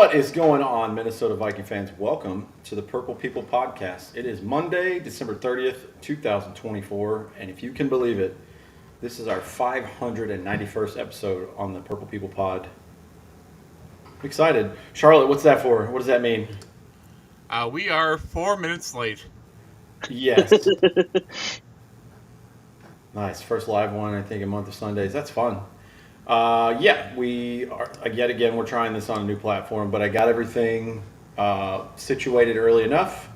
What is going on, Minnesota Viking fans? Welcome to the Purple People Podcast. It is Monday, December 30th, 2024, and if you can believe it, this is our 591st episode on the Purple People Pod. I'm excited. Charlotte, what's that for? What does that mean? We are 4 minutes late. Yes. Nice. First live one, I think, a month of Sundays. That's fun. We are, yet again, we're trying this on a new platform, but I got everything situated early enough.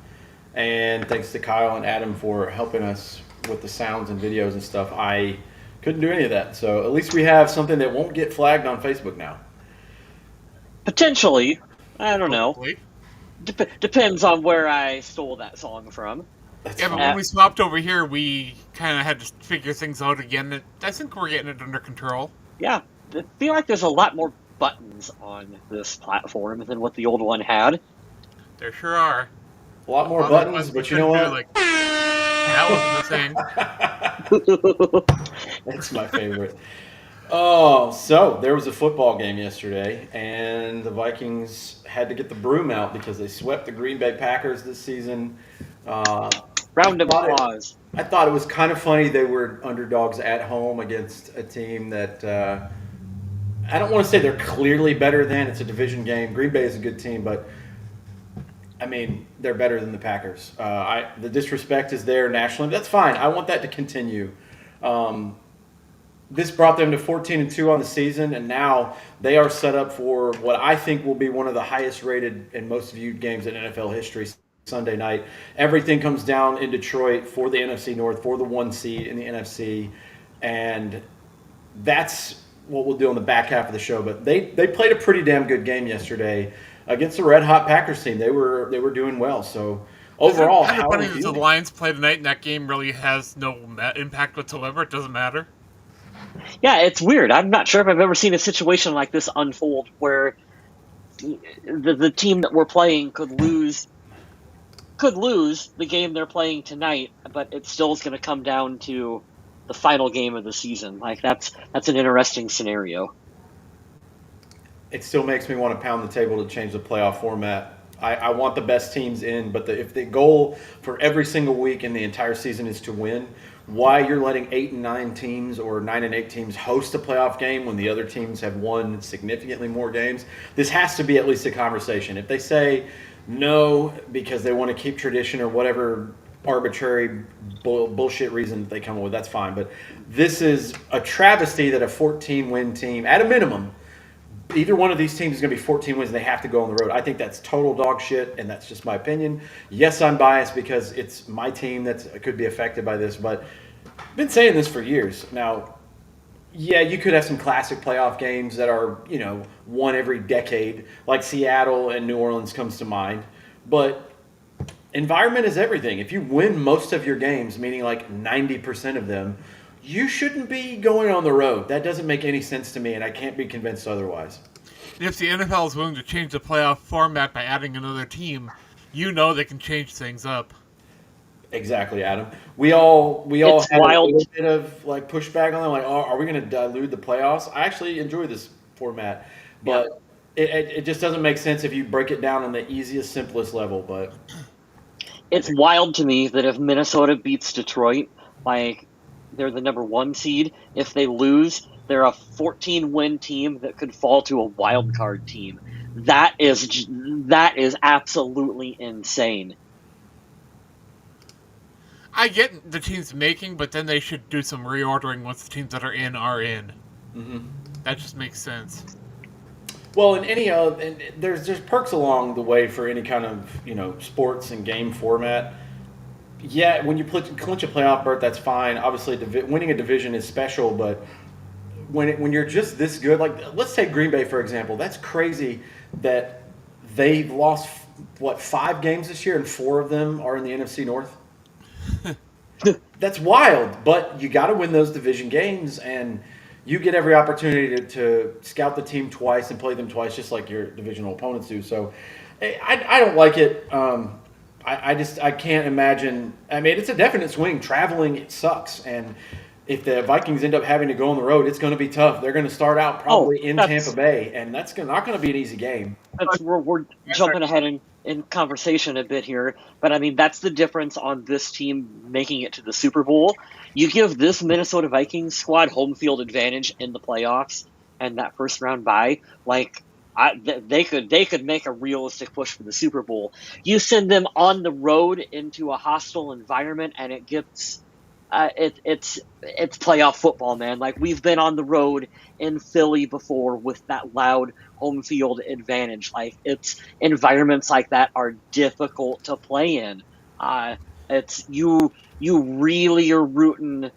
And thanks to Kyle and Adam for helping us with the sounds and videos and stuff. I couldn't do any of that. So at least we have something that won't get flagged on Facebook now. Potentially. I don't know. Hopefully. Depends on where I stole that song from. That's Yeah, but fine. when we swapped over here, we kind of had to figure things out again. I think we're getting it under control. Yeah, I feel like there's a lot more buttons on this platform than what the old one had. There sure are. A lot more buttons, but you know what? That wasn't the thing. That's my favorite. Oh, so there was a football game yesterday, and the Vikings had to get the broom out because they swept the Green Bay Packers this season. Round of applause. I thought it was kind of funny they were underdogs at home against a team that I don't want to say they're clearly better than. It's a division game. Green Bay is a good team, but I mean, they're better than the Packers. The disrespect is there nationally. That's fine. I want that to continue. This brought them to 14-2 on the season, and now they are set up for what I think will be one of the highest rated and most viewed games in NFL history Sunday night. Everything comes down in Detroit for the NFC North, for the 1 seed in the NFC, and that's what we'll do on the back half of the show. But they played a pretty damn good game yesterday against the red hot Packers team. They were doing well. So overall, Isn't it how funny are that you? the Lions play tonight and that game really has no impact whatsoever? It doesn't matter. Yeah, it's weird. I'm not sure if I've ever seen a situation like this unfold where the team that we're playing could lose the game they're playing tonight, but it still is going to come down to the final game of the season. Like that's an interesting scenario. It still makes me want to pound the table to change the playoff format. I want the best teams in, but if the goal for every single week in the entire season is to win, why you're letting 8 and 9 teams or 9 and 8 teams host a playoff game when the other teams have won significantly more games? This has to be at least a conversation. If they say no because they want to keep tradition or whatever arbitrary bullshit reason that they come up with, that's fine. But this is a travesty that a 14-win team, at a minimum, either one of these teams is going to be 14 wins and they have to go on the road. I think that's total dog shit, and that's just my opinion. Yes, I'm biased because it's my team that could be affected by this, but I've been saying this for years. Now, yeah, you could have some classic playoff games that are, won every decade, like Seattle and New Orleans comes to mind, but environment is everything. If you win most of your games, meaning like 90% of them, you shouldn't be going on the road. That doesn't make any sense to me, and I can't be convinced otherwise. If the NFL is willing to change the playoff format by adding another team, they can change things up. Exactly, Adam. We all It's had wild. a little bit of like pushback on it. Like, are we going to dilute the playoffs? I actually enjoy this format, but it just doesn't make sense if you break it down on the easiest, simplest level. But It's wild to me that if Minnesota beats Detroit, they're the number 1 seed. If they lose, they're a 14-win team that could fall to a wild card team. That is absolutely insane. I get the teams making, but then they should do some reordering once the teams that are in are in. mm-hmm. That just makes sense. Well, and there's perks along the way for any kind of sports and game format. Yeah, when you clinch a playoff berth, that's fine. Obviously, winning a division is special, but when you're just this good, like let's take Green Bay for example. That's crazy that they've lost 5 games this year, and 4 of them are in the NFC North. That's wild, but you got to win those division games, and you get every opportunity to scout the team twice and play them twice, just like your divisional opponents do. So, I don't like it. I can't imagine. I mean, it's a definite swing. Traveling, it sucks, and if the Vikings end up having to go on the road, it's going to be tough. They're going to start out probably in Tampa Bay, and that's not going to be an easy game. We're jumping ahead in conversation a bit here, but I mean that's the difference on this team making it to the Super Bowl. You give this Minnesota Vikings squad home field advantage in the playoffs and that first round bye, they could make a realistic push for the Super Bowl. You send them on the road into a hostile environment, and it gets it's playoff football, man. Like we've been on the road in Philly before with that loud home field advantage. Like it's environments like that are difficult to play in. It's you really are rooting,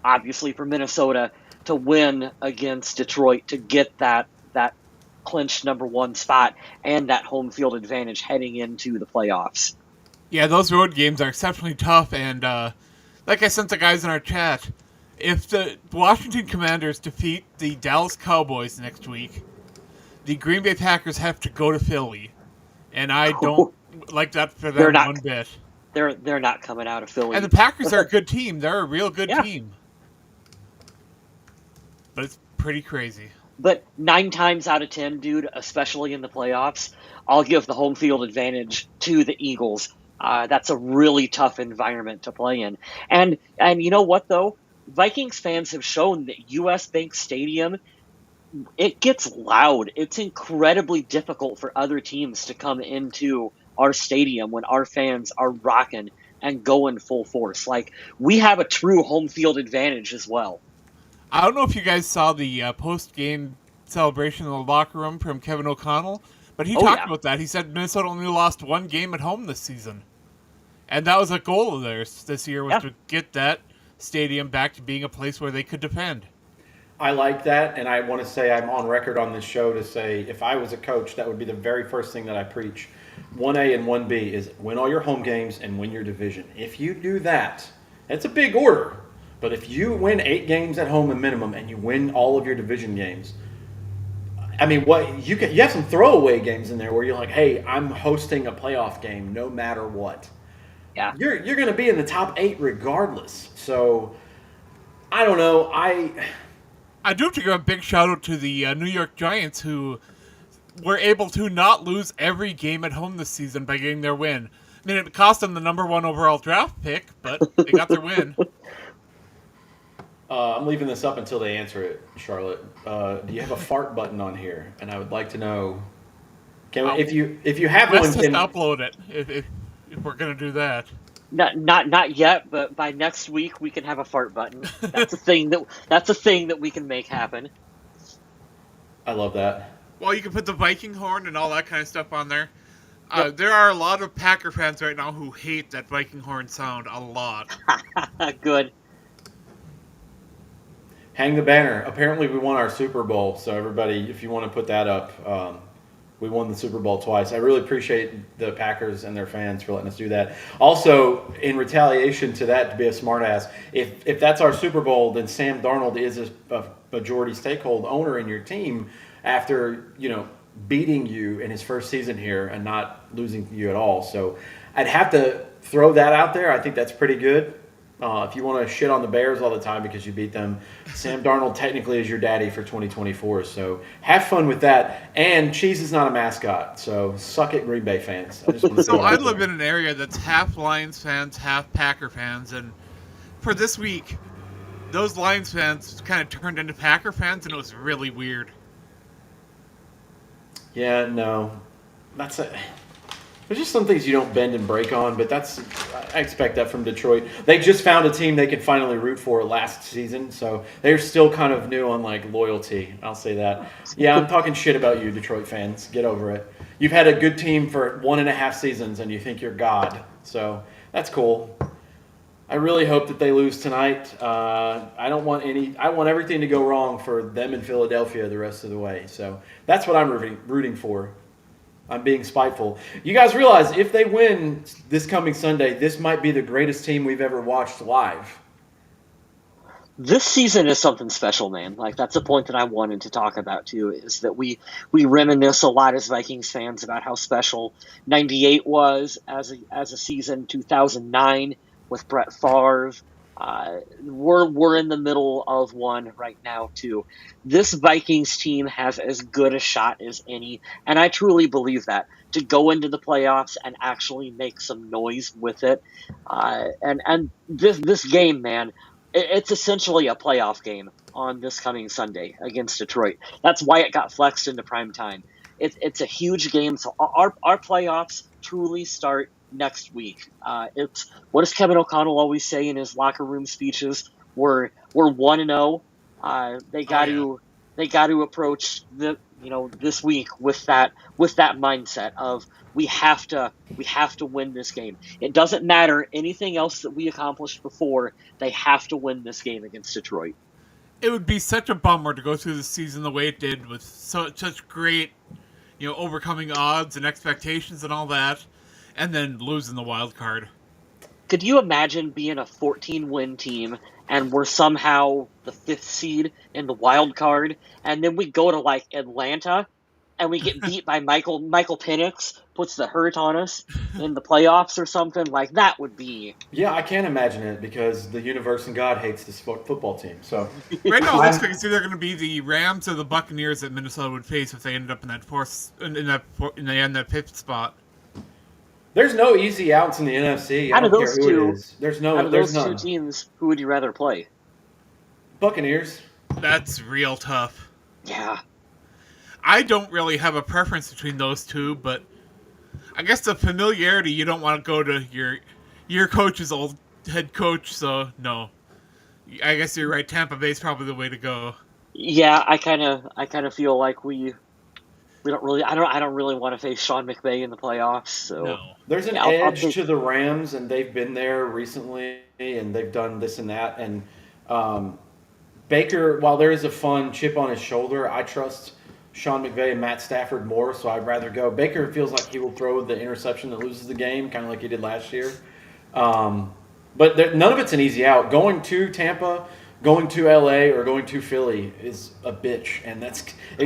obviously, for Minnesota to win against Detroit to get that clinched number 1 spot and that home field advantage heading into the playoffs. Yeah, those road games are exceptionally tough, and like I sent the guys in our chat, if the Washington Commanders defeat the Dallas Cowboys next week, the Green Bay Packers have to go to Philly, and I don't like that for them one bit. They're not coming out of Philly. And the Packers are a good team. They're a real good team. But it's pretty crazy. But 9 times out of 10, dude, especially in the playoffs, I'll give the home field advantage to the Eagles. That's a really tough environment to play in. And you know what, though? Vikings fans have shown that U.S. Bank Stadium, it gets loud. It's incredibly difficult for other teams to come into our stadium when our fans are rocking and going full force. Like, we have a true home field advantage as well. I don't know if you guys saw the post-game celebration in the locker room from Kevin O'Connell, but he talked about that. He said Minnesota only lost 1 game at home this season. And that was a goal of theirs this year, was to get that stadium back to being a place where they could defend. I like that, and I want to say I'm on record on this show to say if I was a coach, that would be the very first thing that I preach. 1A and 1B is win all your home games and win your division. If you do that, it's a big order. But if you win 8 games at home at minimum and you win all of your division games, I mean, what you have some throwaway games in there where you're like, hey, I'm hosting a playoff game no matter what. Yeah, you're going to be in the top 8 regardless. So I don't know. I do have to give a big shout out to the New York Giants, who were able to not lose every game at home this season by getting their win. I mean, it cost them the number 1 overall draft pick, but they got their win. I'm leaving this up until they answer it, Charlotte. Do you have a fart button on here? And I would like to know. If you have one, can upload it if we're gonna do that. Not yet, but by next week we can have a fart button. That's a thing that we can make happen. I love that. Well, you can put the Viking horn and all that kind of stuff on there. There are a lot of Packer fans right now who hate that Viking horn sound a lot. Good. Hang the banner. Apparently, we won our Super Bowl. So everybody, if you want to put that up, we won the Super Bowl twice. I really appreciate the Packers and their fans for letting us do that. Also, in retaliation to that, to be a smartass, if that's our Super Bowl, then Sam Darnold is a majority stakeholder owner in your team after beating you in his first season here and not losing you at all. So I'd have to throw that out there. I think that's pretty good. If you want to shit on the Bears all the time because you beat them, Sam Darnold technically is your daddy for 2024. So have fun with that. And cheese is not a mascot, so suck it, Green Bay fans. I live in an area that's half Lions fans, half Packer fans, and for this week, those Lions fans kind of turned into Packer fans, and it was really weird. Yeah, no, there's just some things you don't bend and break on, but I expect that from Detroit. They just found a team they can finally root for last season, so they're still kind of new on loyalty. I'll say that. Yeah, I'm talking shit about you, Detroit fans. Get over it. You've had a good team for 1.5 seasons, and you think you're God. So that's cool. I really hope that they lose tonight. I want everything to go wrong for them in Philadelphia the rest of the way. So that's what I'm rooting for. I'm being spiteful. You guys realize if they win this coming Sunday, this might be the greatest team we've ever watched live. This season is something special, man. That's a point that I wanted to talk about too, is that we reminisce a lot as Vikings fans about how special 98 was as a season, 2009 with Brett Favre, We're in the middle of one right now too. This Vikings team has as good a shot as any, and I truly believe that, to go into the playoffs and actually make some noise with it. And this game, man, it's essentially a playoff game on this coming Sunday against Detroit. That's why it got flexed into prime time. It's a huge game. So our playoffs truly start next week. It's what does Kevin O'Connell always say in his locker room speeches? We're 1-0. They Oh got yeah. to approach this week with that mindset of we have to win this game. It doesn't matter anything else that we accomplished before. They have to win this game against Detroit. It would be such a bummer to go through the season the way it did with such great, overcoming odds and expectations and all that, and then losing the wild card. Could you imagine being a 14-win team and we're somehow the fifth seed in the wild card, and then we go to like Atlanta and we get beat by Michael Penix, puts the hurt on us in the playoffs or something? Like that would be. Yeah, I can't imagine it because the universe and God hates this football team. So Right now, it looks I'm like it's either going to be the Rams or the Buccaneers that Minnesota would face if they ended up in that that fifth spot. there's no easy outs in the NFC. I Out of don't care those who two, it is. There's those two none. teams, who would you rather play? Buccaneers. That's real tough. Yeah, I don't really have a preference between those two, but I guess the familiarity, you don't want to go to your coach's old head coach, so no. I guess you're right. Tampa Bay's probably the way to go. yeah. I kind of feel like we don't really. I don't really want to face Sean McVay in the playoffs. So No. There's an yeah, I'll edge take. to the Rams, and they've been there recently, and they've done this and that. And um, Baker, while there is a fun chip on his shoulder, I trust Sean McVay and Matt Stafford more, so I'd rather go. Baker feels like he will throw the interception that loses the game, kind of like he did last year. Um, but none of it's an easy out. Going to Tampa, going to LA, or going to Philly is a bitch, and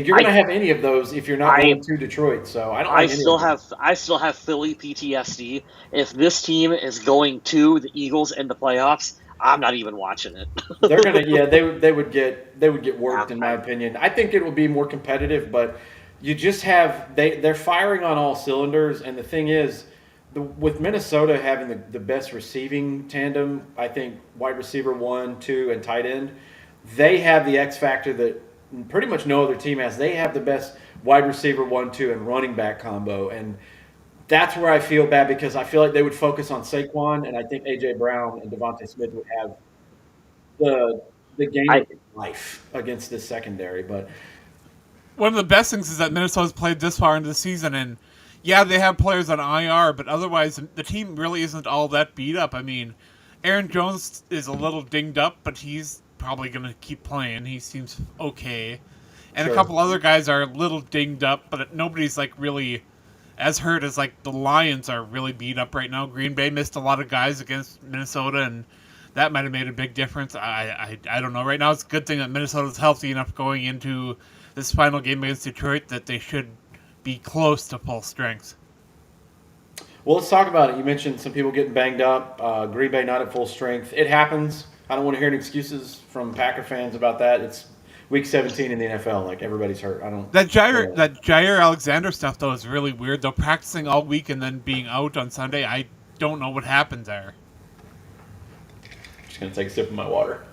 you're going to I have any of those if you're not I going to Detroit. So I don't I like any still of them. have I still have Philly PTSD. If this team is going to the Eagles in the playoffs, I'm not even watching it. They're gonna, yeah, they would get Yeah, worked in my opinion. I think it will be more competitive, but you just have they're firing on all cylinders, and the thing is, with Minnesota having the best receiving tandem, I think wide receiver 1, 2, and tight end, they have the X factor that pretty much no other team has. They have the best wide receiver 1, 2, and running back combo, and that's where I feel bad because I feel like they would focus on Saquon, and I think AJ Brown and Devontae Smith would have the the game I of life against this secondary. But One of the best things is that Minnesota's played this far into the season, and yeah, they have players on IR, but otherwise the team really isn't all that beat up. I mean, Aaron Jones is a little dinged up, but he's probably going to keep playing. He seems okay. And a sure, couple other guys are a little dinged up, but nobody's like really as hurt as like the Lions are really beat up right now. Green Bay missed a lot of guys against Minnesota, and that might have made a big difference. I don't know. Right now, it's a good thing that Minnesota's healthy enough going into this final game against Detroit that they should be close to full strength. well, let's talk about it. You mentioned some people getting banged up. Green Bay not at full strength. It happens. I don't want to hear any excuses from Packer fans about that. It's week 17 in the NFL. Like everybody's hurt. I don't. Jair Alexander stuff though is really weird. Though practicing all week and then being out on Sunday, I don't know what happened there. Just gonna take a sip of my water.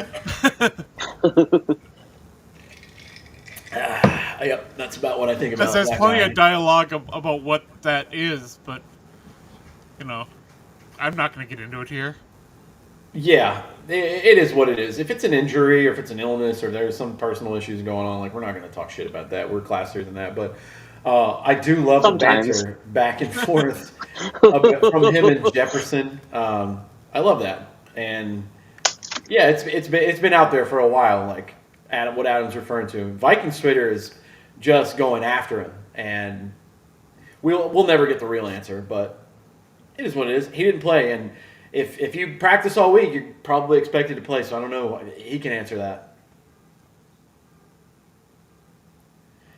Yep, that's about what I think Because about there's that plenty guy. of dialogue about what that is, but you know, I'm not going to get into it here. Yeah, it is what it is. If it's an injury or if it's an illness or there's some personal issues going on, like we're not going to talk shit about that. We're classier than that. But I do love the sometimes. banter back and forth from him and Jefferson. I love that, and yeah, it's been out there for a while. Like what Adam's referring to, Vikings Twitter is just going after him, and we'll never get the real answer, but it is what it is. He didn't play, and if you practice all week, you're probably expected to play. So I don't know. He can answer that.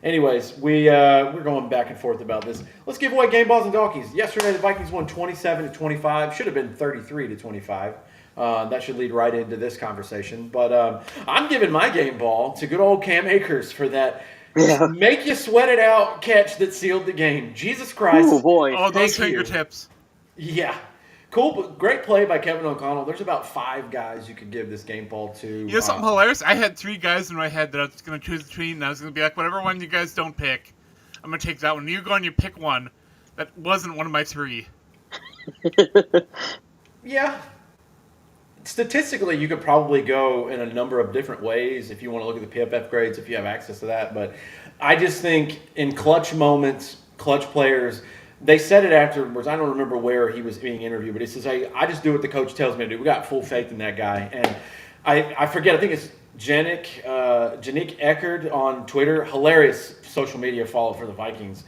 Anyways, we're going back and forth about this. Let's give away game balls and donkeys. Yesterday, the Vikings won 27-25. Should have been 33-25. That should lead right into this conversation. But I'm giving my game ball to good old Cam Akers for that Yeah. make you sweat it out catch that sealed the game. Jesus Christ. Oh boy. Oh, those Thank you. fingertips. Yeah. Cool, but great play by Kevin O'Connell. There's about 5 guys you could give this game ball to. You know something hilarious? I had 3 guys in my head that I was going to choose between, and I was going to be like, whatever one you guys don't pick, I'm going to take that one. You go and you pick one that wasn't one of my 3. Yeah. Statistically, you could probably go in a number of different ways if you want to look at the PFF grades, if you have access to that. But I just think in clutch moments, clutch players, they said it afterwards. I don't remember where he was being interviewed, but he says, hey, I just do what the coach tells me to do. We got full faith in that guy. And I forget, I think it's Janik Eckerd on Twitter. Hilarious social media follow for the Vikings.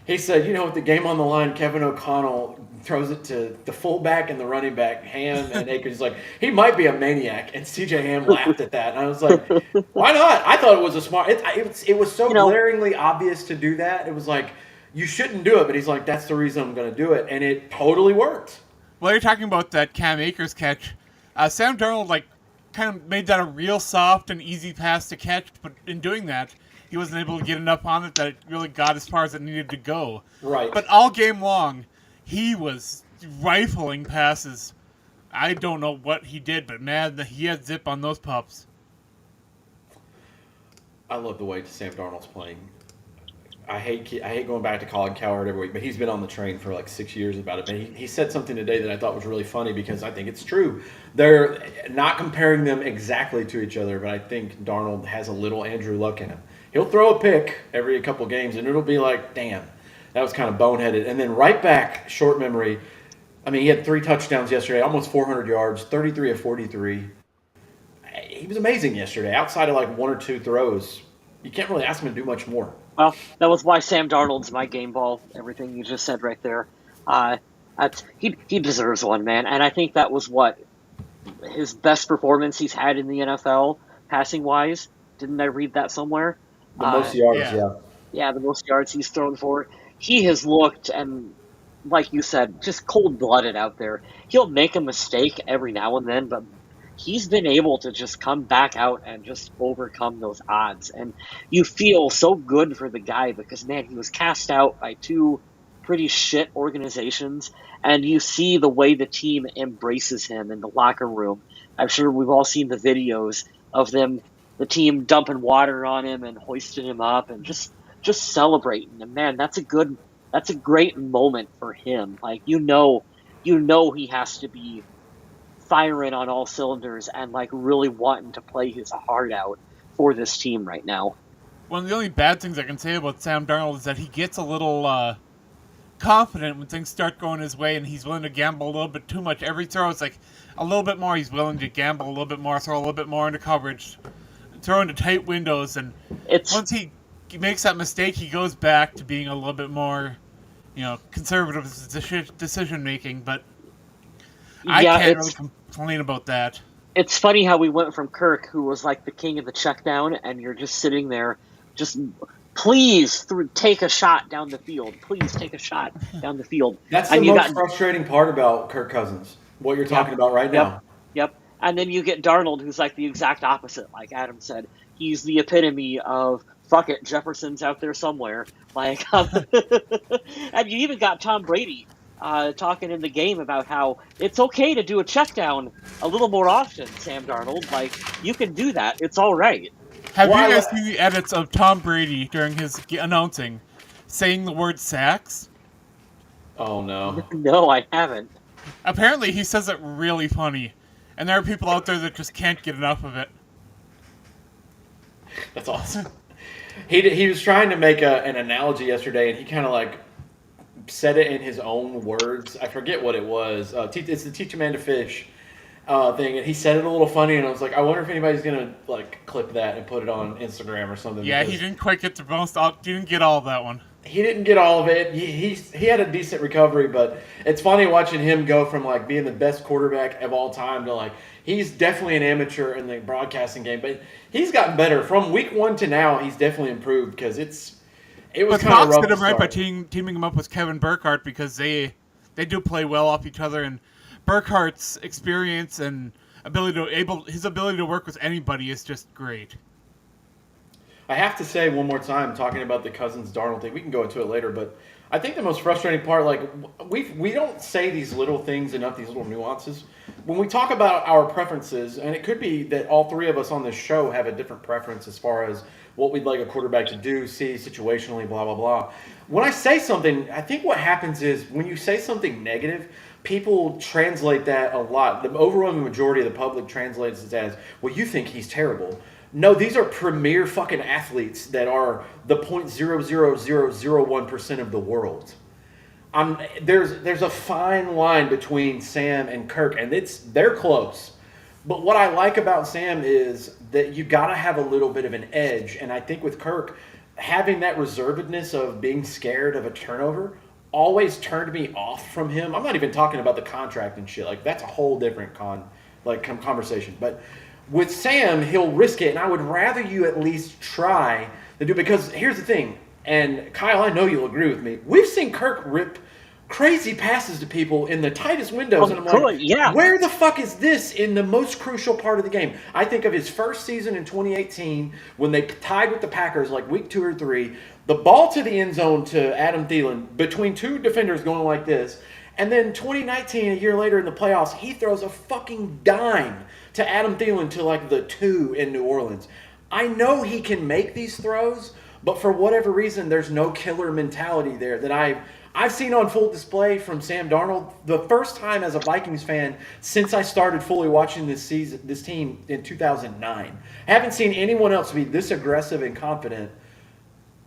He said, with the game on the line, Kevin O'Connell throws it to the fullback and the running back, Ham and Akers. He's like, he might be a maniac. And CJ Ham laughed at that. And I was like, why not? I thought it was a smart – it was so glaringly obvious to do that. It was like, you shouldn't do it. But he's like, that's the reason I'm going to do it. And it totally worked. Well, you're talking about that Cam Akers catch. Sam Darnold, kind of made that a real soft and easy pass to catch. But in doing that, he wasn't able to get enough on it that it really got as far as it needed to go. Right. But all game long, he was rifling passes. I don't know what he did, but man, he had zip on those pups. I love the way Sam Darnold's playing. I hate going back to Colin Cowherd every week, but he's been on the train for 6 years about it. But he said something today that I thought was really funny because I think it's true. They're not comparing them exactly to each other, but I think Darnold has a little Andrew Luck in him. He'll throw a pick every couple games, and it'll be like, damn, that was kind of boneheaded. And then right back, short memory. I mean, he had 3 touchdowns yesterday, almost 400 yards, 33 of 43. He was amazing yesterday. Outside of 1 or 2 throws, you can't really ask him to do much more. Well, that was why Sam Darnold's my game ball. Everything you just said right there. He deserves one, man. And I think that was his best performance he's had in the NFL, passing wise. Didn't I read that somewhere? The most yards, yeah. Yeah, the most yards he's thrown for. He has looked, and like you said, just cold-blooded out there. He'll make a mistake every now and then, but he's been able to just come back out and just overcome those odds. And you feel so good for the guy because, man, he was cast out by 2 pretty shit organizations, and you see the way the team embraces him in the locker room. I'm sure we've all seen the videos of the team dumping water on him and hoisting him up and just celebrating. And man, that's a great moment for him. You know he has to be firing on all cylinders and really wanting to play his heart out for this team right now. One of the only bad things I can say about Sam Darnold is that he gets a little confident when things start going his way, and he's willing to gamble a little bit too much. Every throw is a little bit more. He's willing to gamble a little bit more, throw a little bit more into coverage, throw into tight windows, and once he makes that mistake, he goes back to being a little bit more, conservative decision making. But I can't really complain about that. It's funny how we went from Kirk, who was the king of the check down, and you're just sitting there, just please take a shot down the field. Please take a shot down the field. That's the most frustrating part about Kirk Cousins, what you're talking about right now. Yep. And then you get Darnold, who's the exact opposite, like Adam said. He's the epitome of, fuck it, Jefferson's out there somewhere. And you even got Tom Brady talking in the game about how it's okay to do a check down a little more often, Sam Darnold. You can do that. It's all right. Have you guys seen the edits of Tom Brady during his announcing saying the word sacks? Oh, no. No, I haven't. Apparently, he says it really funny. And there are people out there that just can't get enough of it. That's awesome. He was trying to make an analogy yesterday, and he kind of said it in his own words. I forget what it was. It's the teach a man to fish thing, and he said it a little funny, and I was like, I wonder if anybody's gonna clip that and put it on Instagram or something. Yeah, he didn't quite get the most. He didn't get all of that one. He didn't get all of it. He had a decent recovery, but it's funny watching him go from being the best quarterback of all time to he's definitely an amateur in the broadcasting game, but he's gotten better from week 1 to now. He's definitely improved because it was kind of rough. Did him right by teaming him up with Kevin Burkhardt because they do play well off each other, and Burkhardt's experience and his ability to work with anybody is just great. I have to say one more time, talking about the Cousins Darnold thing. We can go into it later, but I think the most frustrating part, like we don't say these little things enough, these little nuances. When we talk about our preferences, and it could be that all three of us on this show have a different preference as far as what we'd like a quarterback to do, see situationally, blah blah blah. When I say something, I think what happens is when you say something negative, people translate that a lot. The overwhelming majority of the public translates it as, "Well, you think he's terrible." No, these are premier fucking athletes that are the 0.00001% of the world. There's a fine line between Sam and Kirk, and they're close. But what I like about Sam is that you got to have a little bit of an edge, and I think with Kirk, having that reservedness of being scared of a turnover always turned me off from him. I'm not even talking about the contract and shit. Like that's a whole different conversation. But with Sam, he'll risk it, and I would rather you at least try to do, because here's the thing, and Kyle, I know you'll agree with me. We've seen Kirk rip crazy passes to people in the tightest windows, and I'm like, yeah. Where the fuck is this in the most crucial part of the game? I think of his first season in 2018 when they tied with the Packers like week 2 or 3, the ball to the end zone to Adam Thielen between two defenders going like this, and then 2019, a year later in the playoffs, he throws a fucking dime to Adam Thielen to like the 2 in New Orleans. I know he can make these throws, but for whatever reason, there's no killer mentality there that I've seen on full display from Sam Darnold. The first time as a Vikings fan since I started fully watching this team in 2009. I haven't seen anyone else be this aggressive and confident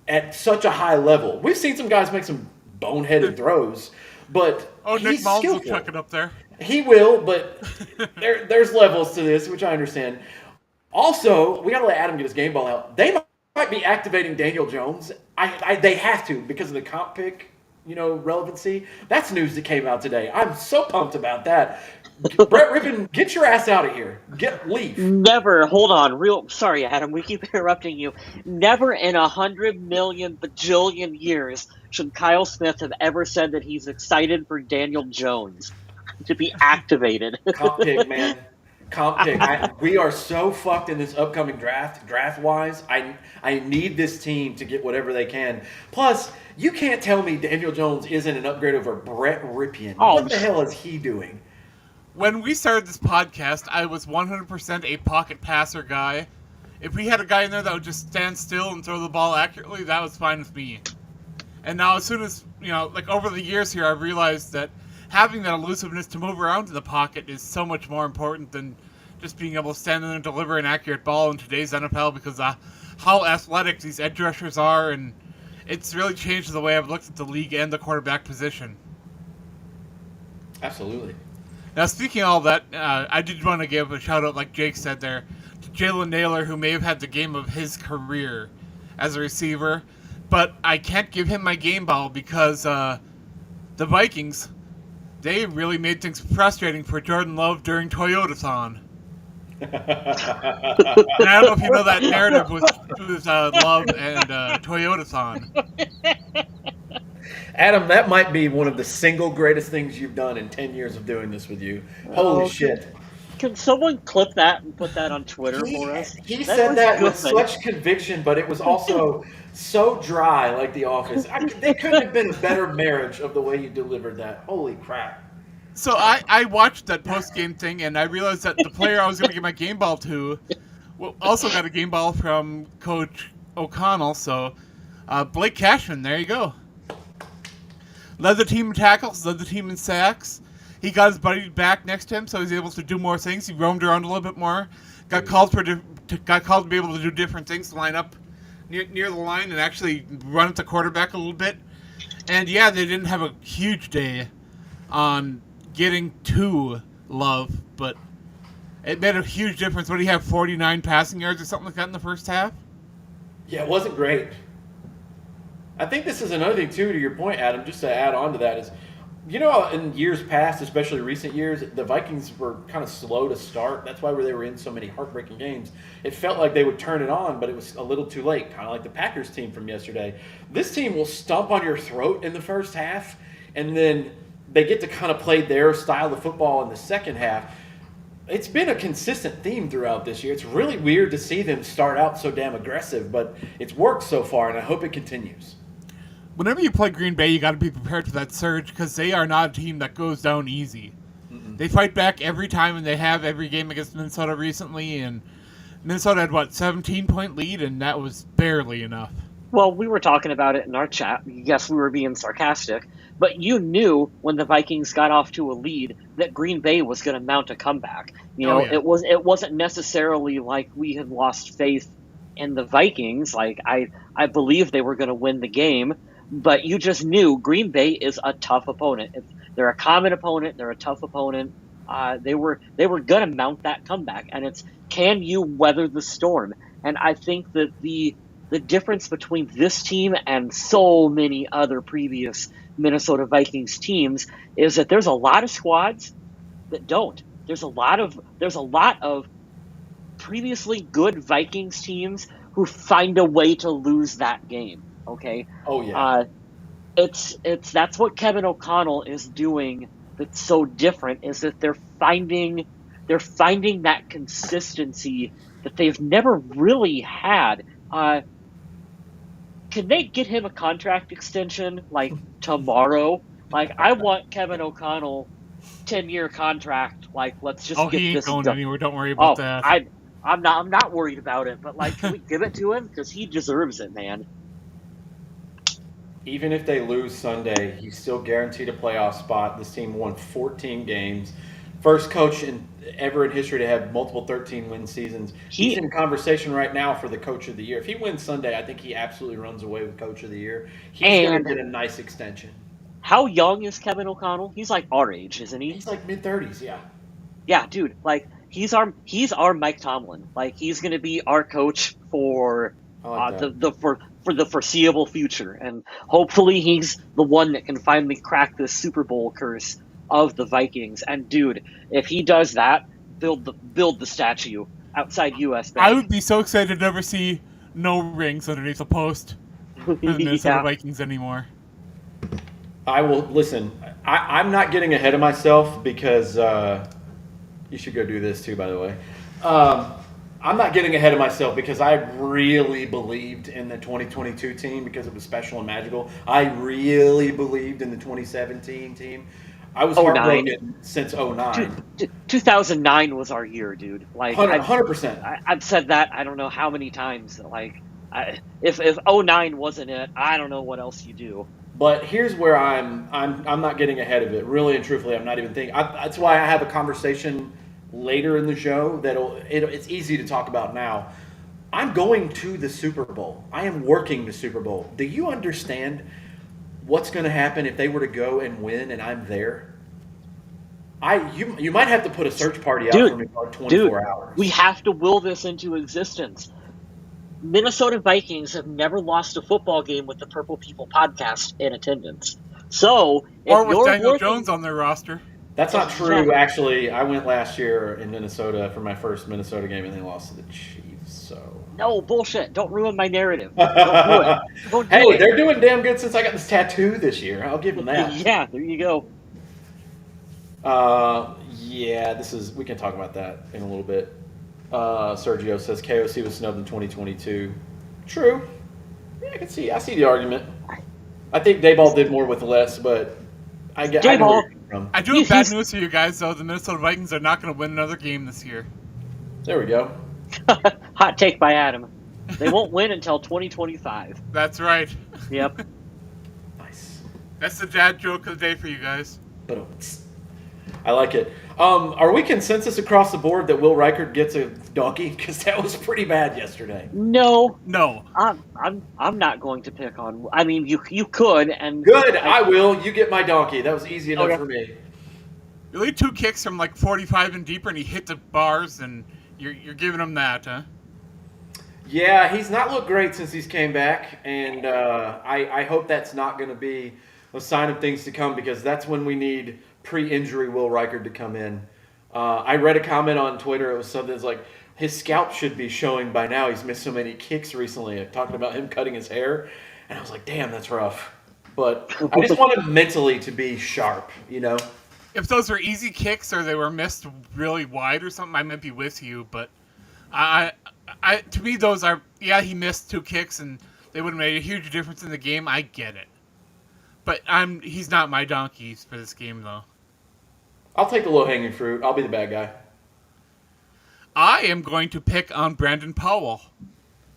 at such a high level. We've seen some guys make some boneheaded throws, but Nick he's Mullins will skillful. chuck it up there. He will, but there's levels to this, which I understand. Also, we got to let Adam get his game ball out. They might be activating Daniel Jones. They have to because of the comp pick, relevancy. That's news that came out today. I'm so pumped about that. Brett Rippon, get your ass out of here. Leave. Never. Hold on. Sorry, Adam. We keep interrupting you. Never in 100 million bajillion years should Kyle Smith have ever said that he's excited for Daniel Jones to be activated. Comp pick, man. Comp pick. We are so fucked in this upcoming draft-wise. I need this team to get whatever they can. Plus, you can't tell me Daniel Jones isn't an upgrade over Brett Rippon. What the hell is he doing? When we started this podcast, I was 100% a pocket passer guy. If we had a guy in there that would just stand still and throw the ball accurately, that was fine with me. And now as soon as, over the years here, I've realized that having that elusiveness to move around in the pocket is so much more important than just being able to stand there and deliver an accurate ball in today's NFL, because how athletic these edge rushers are, and it's really changed the way I've looked at the league and the quarterback position. Absolutely. Now, speaking of all that, I did want to give a shout-out, like Jake said there, to Jalen Naylor, who may have had the game of his career as a receiver, but I can't give him my game ball because the Vikings, they really made things frustrating for Jordan Love during Toyotathon. And I don't know if you know that narrative with Love and Toyotathon. Adam, that might be one of the single greatest things you've done in 10 years of doing this with you. Holy shit. Can someone clip that and put that on Twitter for us? He said that with such conviction, but it was also so dry, like The Office. They couldn't have been a better marriage of the way you delivered that. Holy crap. So I watched that post-game thing, and I realized that the player I was going to give my game ball to also got a game ball from Coach O'Connell. So Blake Cashman, there you go. Led the team in tackles, led the team in sacks. He got his buddy back next to him, so he was able to do more things. He roamed around a little bit more. Got called to be able to do different things, to line up near the line and actually run at the quarterback a little bit. And yeah, they didn't have a huge day on getting to Love, but it made a huge difference. What do you have, 49 passing yards or something like that in the first half? Yeah, it wasn't great. I think this is another thing, too, to your point, Adam, just to add on to that is, in years past, especially recent years, the Vikings were kind of slow to start. That's why they were in so many heartbreaking games. It felt like they would turn it on, but it was a little too late, kind of like the Packers team from yesterday. This team will stomp on your throat in the first half, and then they get to kind of play their style of football in the second half. It's been a consistent theme throughout this year. It's really weird to see them start out so damn aggressive, but it's worked so far, and I hope it continues. Whenever you play Green Bay, you got to be prepared for that surge because they are not a team that goes down easy. Mm-mm. They fight back every time, and they have every game against Minnesota recently, and Minnesota had, 17-point lead, and that was barely enough. Well, we were talking about it in our chat. Yes, we were being sarcastic, but you knew when the Vikings got off to a lead that Green Bay was going to mount a comeback. It wasn't necessarily like we had lost faith in the Vikings. Like I believe they were going to win the game, but you just knew Green Bay is a tough opponent. They're a common opponent. They're a tough opponent. They were going to mount that comeback, and it's, can you weather the storm? And I think that the difference between this team and so many other previous Minnesota Vikings teams is that there's a lot of squads that don't. There's a lot of previously good Vikings teams who find a way to lose that game. Okay. Oh yeah. That's what Kevin O'Connell is doing. That's so different, is that they're finding that consistency that they've never really had. Can they get him a contract extension like tomorrow? Like, I want Kevin O'Connell 10-year contract. Like, let's just get this. He ain't going anywhere. Don't worry about that. I'm not worried about it. But like, can we give it to him because he deserves it, man? Even if they lose Sunday, he's still guaranteed a playoff spot. This team won 14 games. First coach ever in history to have multiple 13-win seasons. He's in conversation right now for the Coach of the Year. If he wins Sunday, I think he absolutely runs away with Coach of the Year. He's going to get a nice extension. How young is Kevin O'Connell? He's like our age, isn't he? He's like mid-30s, yeah. Yeah, dude. Like, he's our Mike Tomlin. Like, he's going to be our coach for for the foreseeable future, and hopefully he's the one that can finally crack this Super Bowl curse of the Vikings. And dude, if he does that, build the statue outside US Bank. I would be so excited to never see no rings underneath a post for the Minnesota Vikings anymore. I will listen. I'm not getting ahead of myself because you should go do this too, by the way. I'm not getting ahead of myself because I really believed in the 2022 team because it was special and magical. I really believed in the 2017 team. I was heartbroken since 09. 2009 was our year, dude. Like 100%. I've said that I don't know how many times. Like, if 09 wasn't it, I don't know what else you do. But here's where I'm not getting ahead of it. Really and truthfully, I'm not even thinking. That's why I have a conversation later in the show it's easy to talk about now. I'm going to the Super Bowl. I am working the Super Bowl. Do you understand what's going to happen if they were to go and win and I'm there? You might have to put a search party out for me for 24 hours. We have to will this into existence. Minnesota Vikings have never lost a football game with the Purple People podcast in attendance. So, or with Daniel Jones on their roster. That's not true, actually. I went last year in Minnesota for my first Minnesota game, and they lost to the Chiefs. So no, bullshit. Don't ruin my narrative. Don't do it. Don't do it. They're doing damn good since I got this tattoo this year. I'll give them that. Yeah, there you go. Yeah, we can talk about that in a little bit. Sergio says KOC was snubbed in 2022. True. Yeah, I see the argument. I think Dayball did more with less, but I get Dayball. I do have bad news for you guys, though. The Minnesota Vikings are not going to win another game this year. There we go. Hot take by Adam. They won't win until 2025. That's right. Yep. Nice. That's the dad joke of the day for you guys. I like it. Are we consensus across the board that Will Reichert gets a donkey? Because that was pretty bad yesterday. No. I'm not going to pick on. I mean, you could and good. I will. You get my donkey. That was easy enough for me. You lead 2 kicks from like 45 and deeper, and he hit the bars, and you're giving him that, huh? Yeah, he's not looked great since he's came back, and I hope that's not going to be a sign of things to come because that's when we need pre-injury Will Reichert to come in. I read a comment on Twitter. It was something that's like, his scalp should be showing by now. He's missed so many kicks recently. Talking about him cutting his hair. And I was like, damn, that's rough. But I just want him mentally to be sharp, you know? If those were easy kicks or they were missed really wide or something, I might be with you. But to me, those are he missed 2 kicks and they would have made a huge difference in the game. I get it, but he's not my donkey for this game though. I'll take the low-hanging fruit. I'll be the bad guy. I am going to pick on Brandon Powell.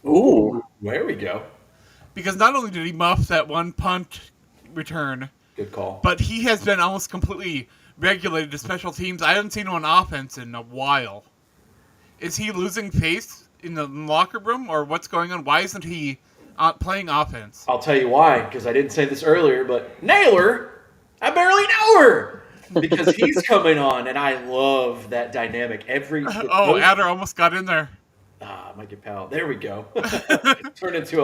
Ooh. There we go. Because not only did he muff that 1 punt return, Good call. but he has been almost completely regulated to special teams. I haven't seen him on offense in a while. Is he losing pace in the locker room, or what's going on? Why isn't he playing offense? I'll tell you why, because I didn't say this earlier, but Naylor, I barely know her. Because he's coming on, and I love that dynamic. Adder almost got in there. Mike and Powell. There we go. Turned into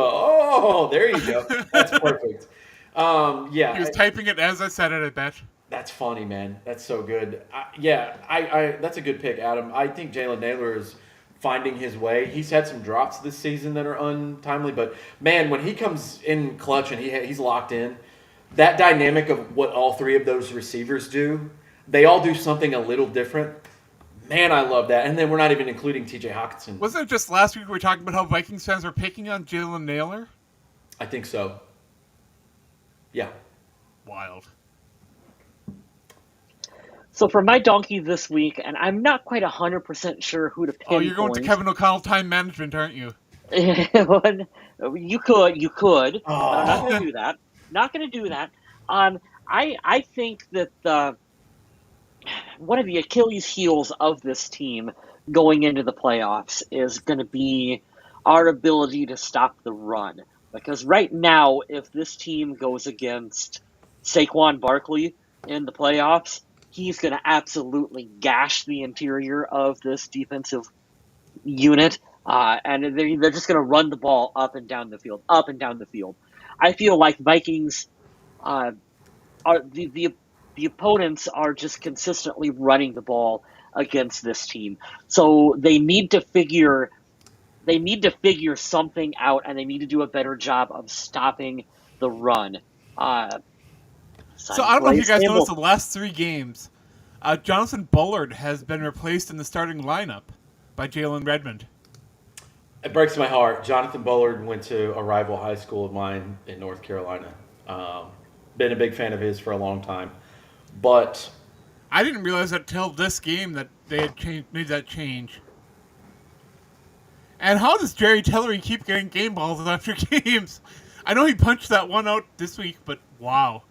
there you go. That's perfect. He was typing it as I said it, I bet. That's funny, man. That's so good. That's a good pick, Adam. I think Jalen Naylor is finding his way. He's had some drops this season that are untimely, but man, when he comes in clutch and he's locked in, that dynamic of what all 3 of those receivers do, they all do something a little different. Man, I love that. And then we're not even including T.J. Hawkinson. Wasn't it just last week we were talking about how Vikings fans were picking on Jalen Naylor? I think so. Yeah. Wild. So for my donkey this week, and I'm not quite 100% sure who to pinpoint. Oh, you're going to Kevin O'Connell time management, aren't you? You could. Oh. But I'm not going to do that. Not going to do that. I think that one of the Achilles heels of this team going into the playoffs is going to be our ability to stop the run. Because right now, if this team goes against Saquon Barkley in the playoffs, he's going to absolutely gash the interior of this defensive unit. And they're just going to run the ball up and down the field. I feel like Vikings are the opponents are just consistently running the ball against this team. So they need to figure something out, and they need to do a better job of stopping the run. So I don't know if you guys noticed the last 3 games, Jonathan Bullard has been replaced in the starting lineup by Jalen Redmond. It breaks my heart. Jonathan Bullard went to a rival high school of mine in North Carolina. Been a big fan of his for a long time. But I didn't realize until this game that they had made that change. And how does Jerry Tillery keep getting game balls after games? I know he punched that one out this week, but wow.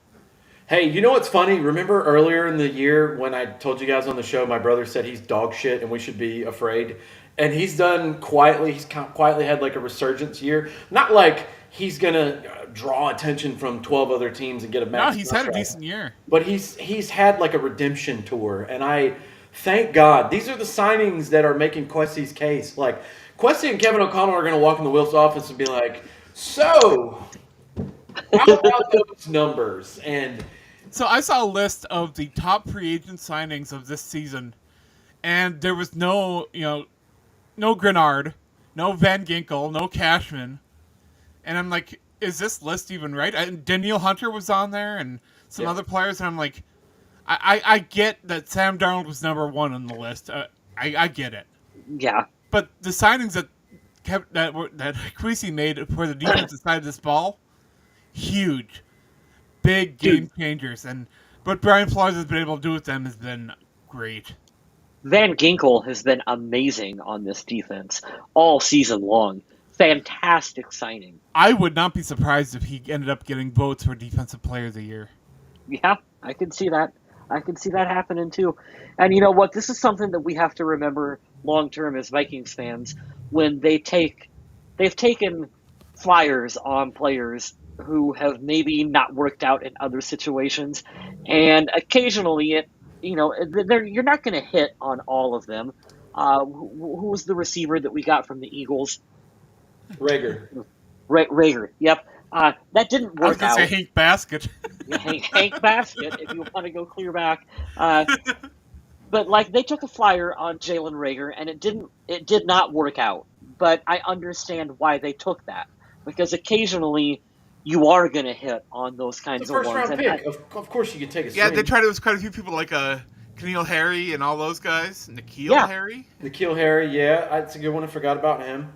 hey, you know what's funny? Remember earlier in the year when I told you guys on the show, my brother said he's dog shit and we should be afraid? And he's done quietly. He's quietly had like a resurgence year. Not like he's going to draw attention from 12 other teams and get a match. No, he's had a decent year. But he's had like a redemption tour. And I thank God. These are the signings that are making Questy's case. Like, Questy and Kevin O'Connell are going to walk in the Wills office and be like, so, how about those numbers? And so I saw a list of the top free agent signings of this season, and there was no Grenard, no Van Ginkel, no Cashman. And I'm like, is this list even right? And Danielle Hunter was on there and some other players, and I'm like, I get that Sam Darnold was number one on the list. I get it. Yeah. But the signings that Kwesi made for the defensive side of this ball, huge. Big game changers. And what Brian Flores has been able to do with them has been great. Van Ginkel has been amazing on this defense all season long. Fantastic signing. I would not be surprised if he ended up getting votes for Defensive Player of the Year. Yeah, I can see that. I can see that happening too. And you know what? This is something that we have to remember long term as Vikings fans when they've taken flyers on players who have maybe not worked out in other situations, and occasionally you're not going to hit on all of them. Who was the receiver that we got from the Eagles? Rager. Rager. Yep. That didn't work out. I was going to say Hank Basket. Hank Basket, if you want to go clear back. But like they took a flyer on Jalen Rager, and it did not work out. But I understand why they took that, because occasionally you are going to hit on those It's kinds a of first ones. round And pick. Of course, you can take a Yeah, swing. they tried. It was quite a few people like Keneal Harry and all those guys. Nikhil yeah, Harry. Nikhil Harry, yeah, that's a good one. I forgot about him.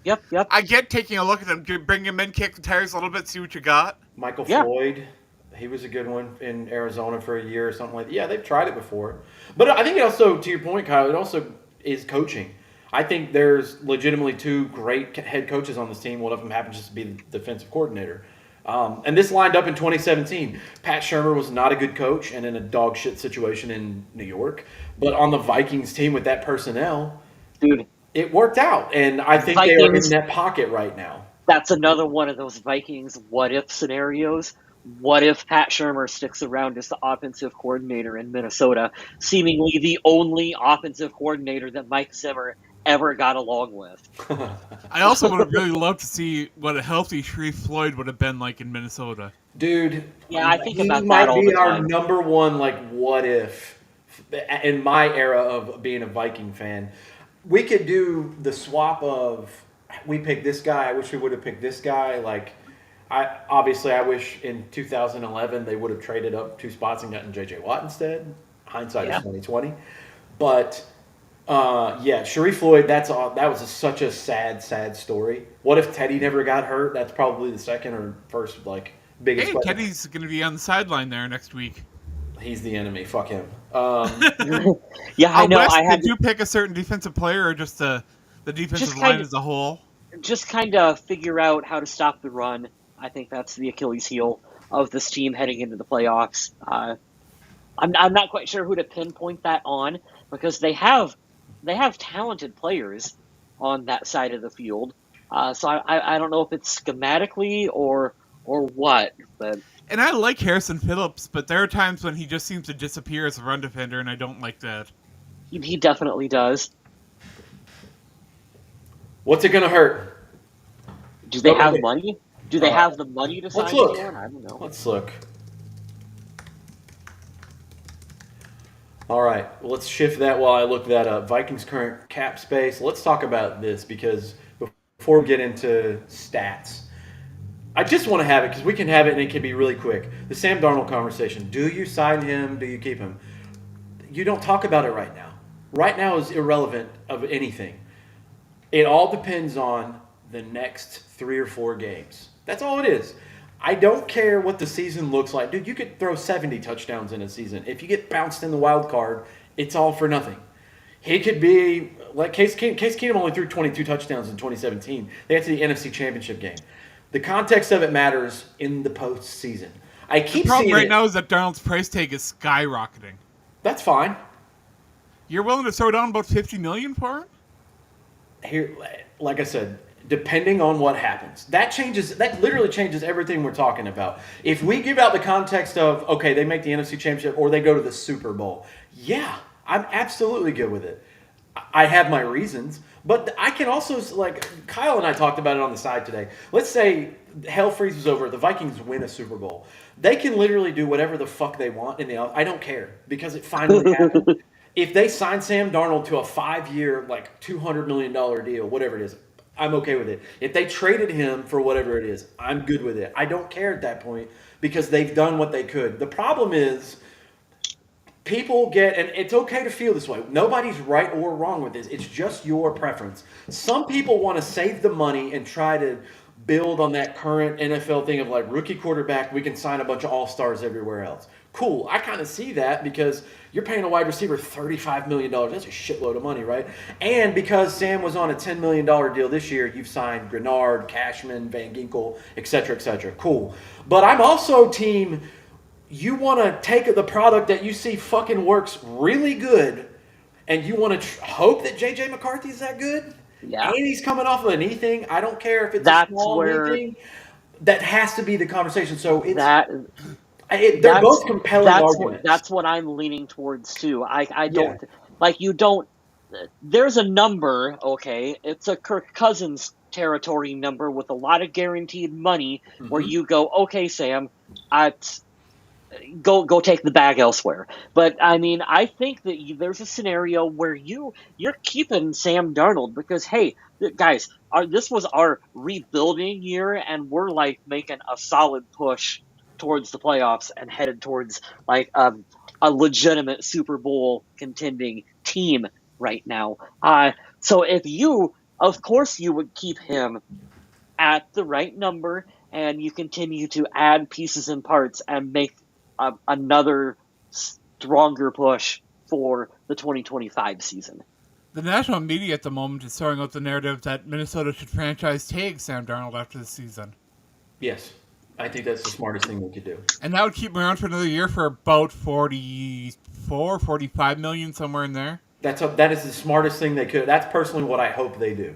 yep, I get taking a look at them, bring him in, kick the tires a little bit, see what you got. Michael yeah. Floyd, he was a good one in Arizona for a year or something like that. Yeah, they've tried it before. But I think it also, to your point, Kyle, it also is coaching. I think there's legitimately two great head coaches on this team. One of them happens just to be the defensive coordinator. And this lined up in 2017. Pat Shurmur was not a good coach and in a dog shit situation in New York. But on the Vikings team with that personnel, Dude, it worked out. And I think they are in Vikings, that pocket right now. that's another one of those Vikings what if scenarios. What if Pat Shurmur sticks around as the offensive coordinator in Minnesota, seemingly the only offensive coordinator that Mike Zimmer ever got along with? I also would have really loved to see what a healthy Sharif Floyd would have been like in Minnesota. Dude, Yeah, I think he about that might all the be our time. number one, like, what if in my era of being a Viking fan. We could do the swap of we picked this guy. I wish we would have picked this guy. Like, I wish in 2011 they would have traded up 2 spots and gotten J.J. Watt instead. Hindsight is Yeah. 2020, but yeah, Sharif Floyd. That was such a sad story. What if Teddy never got hurt? That's probably the second or first like biggest Hey, question. Teddy's going to be on the sideline there next week. He's the enemy. Fuck him. Yeah, I know. Wes, I had did you pick a certain defensive player or just the defensive just line kind as a whole? just kind of figure out how to stop the run. I think that's the Achilles heel of this team heading into the playoffs. I'm not quite sure who to pinpoint that on because they have talented players on that side of the field. So I don't know if it's schematically or what, but And I like Harrison Phillips, but there are times when he just seems to disappear as a run defender, and I don't like that. he definitely does. What's it gonna hurt? Do they have Okay. money? Do they have the money to sign Let's look. anyone? I don't know. Let's look. All right, let's shift that while I look that up. Vikings current cap space. Let's talk about this because before we get into stats, I just want to have it because we can have it and it can be really quick. The Sam Darnold conversation. Do you sign him? Do you keep him? You don't talk about it right now. Right now is irrelevant of anything. It all depends on the next 3 or 4 games. That's all it is. I don't care what the season looks like. Dude, you could throw 70 touchdowns in a season. If you get bounced in the wild card, it's all for nothing. He could be like Case Keenum only threw 22 touchdowns in 2017. They got to the NFC Championship game. The context of it matters in the postseason. I The keep problem seeing right it. now is that Darnold's price tag is skyrocketing. That's fine. You're willing to throw down about $50 million for him? Here, like I said, depending on what happens, that literally changes everything we're talking about. If we give out the context of, okay, they make the NFC Championship or they go to the Super Bowl, yeah, I'm absolutely good with it. I have my reasons, but I can also, like Kyle and I talked about it on the side today. Let's say hell freezes over, the Vikings win a Super Bowl. They can literally do whatever the fuck they want in the I don't care because it finally happened. If they sign Sam Darnold to a 5-year, like $200 million deal, whatever it is, I'm okay with it. If they traded him for whatever it is, I'm good with it. I don't care at that point because they've done what they could. The problem is people get, and it's okay to feel this way. Nobody's right or wrong with this. It's just your preference. Some people want to save the money and try to build on that current NFL thing of like rookie quarterback, we can sign a bunch of all-stars everywhere else. Cool. I kind of see that because you're paying a wide receiver $35 million. That's a shitload of money, right? And because Sam was on a $10 million deal this year, you've signed Grenard, Cashman, Van Ginkel, et cetera, et cetera. Cool. But I'm also team, you want to take the product that you see fucking works really good and you want to hope that J.J. McCarthy's that good? Yeah. And he's coming off of a knee thing. I don't care if it's That's a small where- knee thing. That has to be the conversation. So it's they're that's- both compelling arguments. That's what I'm leaning towards too. I don't Yeah. like you don't. There's a number, okay? It's a Kirk Cousins territory number with a lot of guaranteed money where you go, okay, Sam, go take the bag elsewhere. But I mean, I think that there's a scenario where you're keeping Sam Darnold because hey, guys, this was our rebuilding year, and we're like making a solid push towards the playoffs and headed towards like a legitimate Super Bowl contending team right now. So if you, of course, you would keep him at the right number, and you continue to add pieces and parts and make another stronger push for the 2025 season. The national media at the moment is throwing out the narrative that Minnesota should franchise tag Sam Darnold after the season. Yes. I think that's the smartest thing we could do. And that would keep him around for another year for about 44, 45 million, somewhere in there. That is the smartest thing they could. That's personally what I hope they do.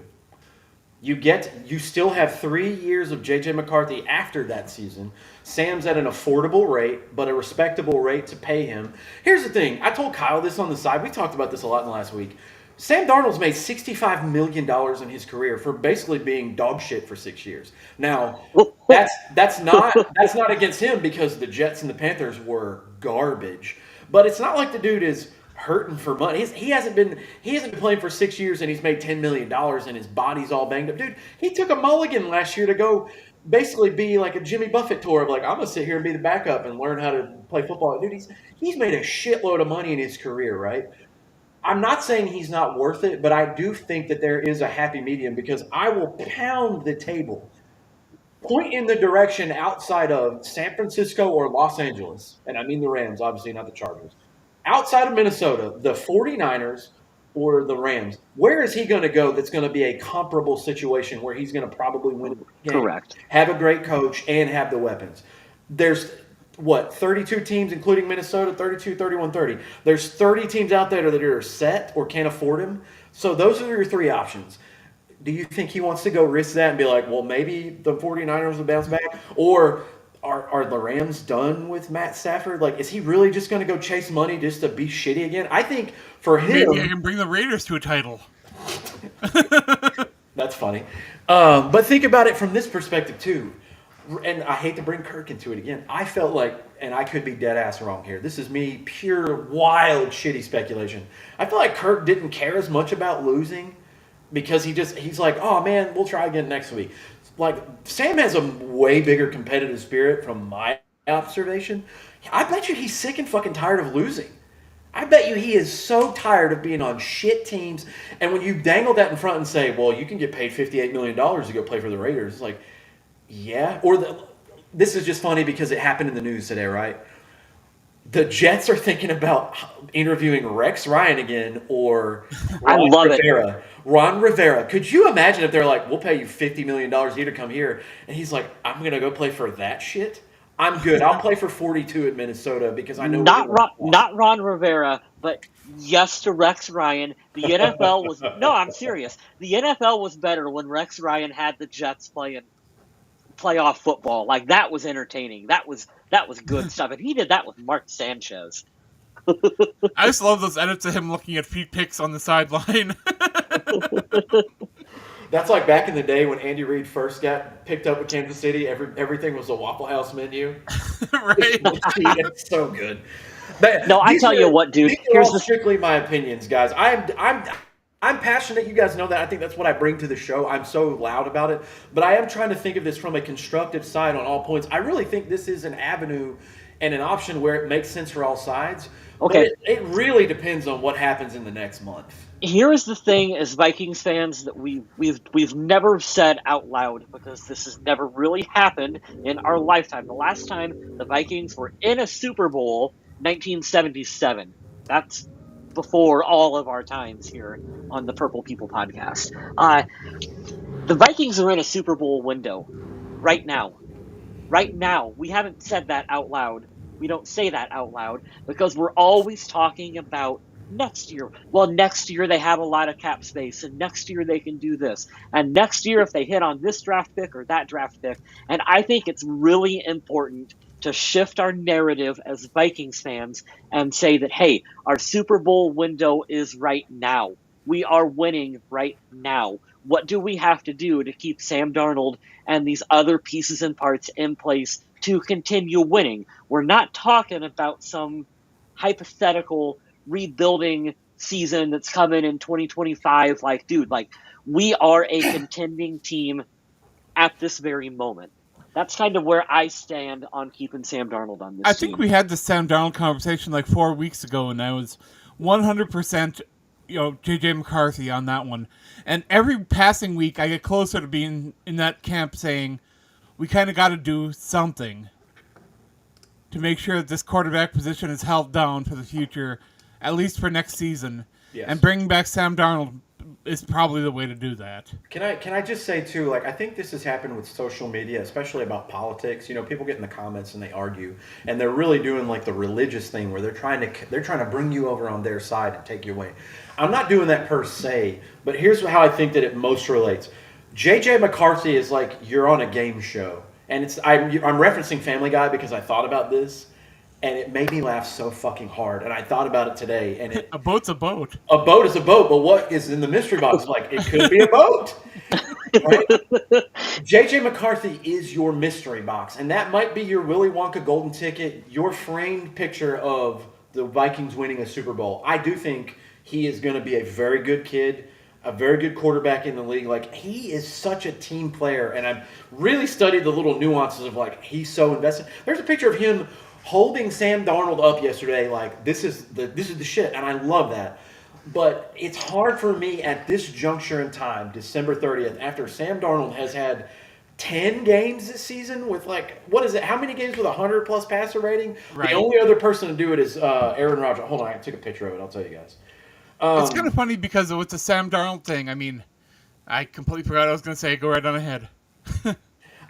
You still have 3 years of J.J. McCarthy after that season. Sam's at an affordable rate, but a respectable rate to pay him. Here's the thing. I told Kyle this on the side. We talked about this a lot in the last week. Sam Darnold's made $65 million in his career for basically being dog shit for 6 years. Now, that's not against him because the Jets and the Panthers were garbage. But it's not like the dude is hurting for money. He hasn't been playing for 6 years and he's made $10 million and his body's all banged up. Dude, he took a mulligan last year to go basically be like a Jimmy Buffett tour of like, I'm gonna sit here and be the backup and learn how to play football. Dude, he's made a shitload of money in his career, right? I'm not saying he's not worth it, but I do think that there is a happy medium because I will pound the table. Point in the direction outside of San Francisco or Los Angeles, and I mean the Rams, obviously, not the Chargers. Outside of Minnesota, the 49ers or the Rams, where is he going to go that's going to be a comparable situation where he's going to probably win a game, Correct. have a great coach, and have the weapons? There's, 32 teams, including Minnesota, 32, 31, 30. There's 30 teams out there that are set or can't afford him. So those are your three options. Do you think he wants to go risk that and be like, well, maybe the 49ers will bounce back? Or are the Rams done with Matt Stafford? Like, is he really just going to go chase money just to be shitty again? I think for him... Maybe I can bring the Raiders to a title. That's funny. But think about it from this perspective, too. And I hate to bring Kirk into it again. I felt like, and I could be dead ass wrong here. This is me, pure, wild, shitty speculation. I feel like Kirk didn't care as much about losing because he's like, oh man, we'll try again next week. Like, Sam has a way bigger competitive spirit from my observation. I bet you he's sick and fucking tired of losing. I bet you he is so tired of being on shit teams. And when you dangle that in front and say, well, you can get paid $58 million to go play for the Raiders, it's like, yeah. This is just funny because it happened in the news today, right? The Jets are thinking about interviewing Rex Ryan again or Ron Rivera. It. Ron Rivera. Could you imagine if they're like, we'll pay you $50 million a year to come here? And he's like, I'm going to go play for that shit? I'm good. I'll play for 42 at Minnesota because I know... Not Ron Rivera, but yes to Rex Ryan. The NFL was... No, I'm serious. The NFL was better when Rex Ryan had the Jets playing playoff football. Like, that was entertaining. That was good stuff. And he did that with Mark Sanchez. I just love those edits of him looking at feet pics on the sideline. That's like back in the day when Andy Reid first got picked up with Kansas City. Everything was a Waffle House menu. Right. It's so good. But no, I tell you what, dude. Here's strictly my opinions, guys. I'm passionate. You guys know that. I think that's what I bring to the show. I'm so loud about it. But I am trying to think of this from a constructive side on all points. I really think this is an avenue and an option where it makes sense for all sides. Okay. But it really depends on what happens in the next month. Here is the thing, as Vikings fans, that we've never said out loud because this has never really happened in our lifetime. The last time the Vikings were in a Super Bowl, 1977. That's before all of our times here on the Purple People podcast. The Vikings are in a Super Bowl window right now. Right now. We haven't said that out loud. We don't say that out loud because we're always talking about next year. Well, next year they have a lot of cap space, and next year they can do this. And next year if they hit on this draft pick or that draft pick. And I think it's really important to shift our narrative as Vikings fans and say that, hey, our Super Bowl window is right now. We are winning right now. What do we have to do to keep Sam Darnold and these other pieces and parts in place to continue winning. We're not talking about some hypothetical rebuilding season that's coming in 2025. Like, dude, like, we are a contending team at this very moment. That's kind of where I stand on keeping Sam Darnold on this I team. think we had the Sam Darnold conversation like 4 weeks ago, and I was 100%, JJ McCarthy on that one. And every passing week, I get closer to being in that camp saying, we kind of got to do something to make sure that this quarterback position is held down for the future, at least for next season. Yes. And bringing back Sam Darnold is probably the way to do that. Can I just say too, like, I think this has happened with social media, especially about politics. People get in the comments and they argue, and they're really doing like the religious thing where they're trying to bring you over on their side and take you away. I'm not doing that per se, but here's how I think that it most relates. JJ McCarthy is like you're on a game show, and I'm referencing Family Guy because I thought about this. And it made me laugh so fucking hard. And I thought about it today. And A boat's a boat. A boat is a boat, but what is in the mystery box? Like, it could be a boat. Right? JJ McCarthy is your mystery box. And that might be your Willy Wonka golden ticket, your framed picture of the Vikings winning a Super Bowl. I do think he is going to be a very good kid, a very good quarterback in the league. Like, he is such a team player. And I've really studied the little nuances of, like, he's so invested. There's a picture of him holding Sam Darnold up yesterday, like, this is the shit, and I love that. But it's hard for me at this juncture in time, December 30th, after Sam Darnold has had 10 games this season with, like, what is it? How many games with 100-plus passer rating? Right. The only other person to do it is Aaron Rodgers. Hold on, I took a picture of it. I'll tell you guys. It's kind of funny because with the Sam Darnold thing, I mean, I completely forgot what I was going to say. Go right on ahead.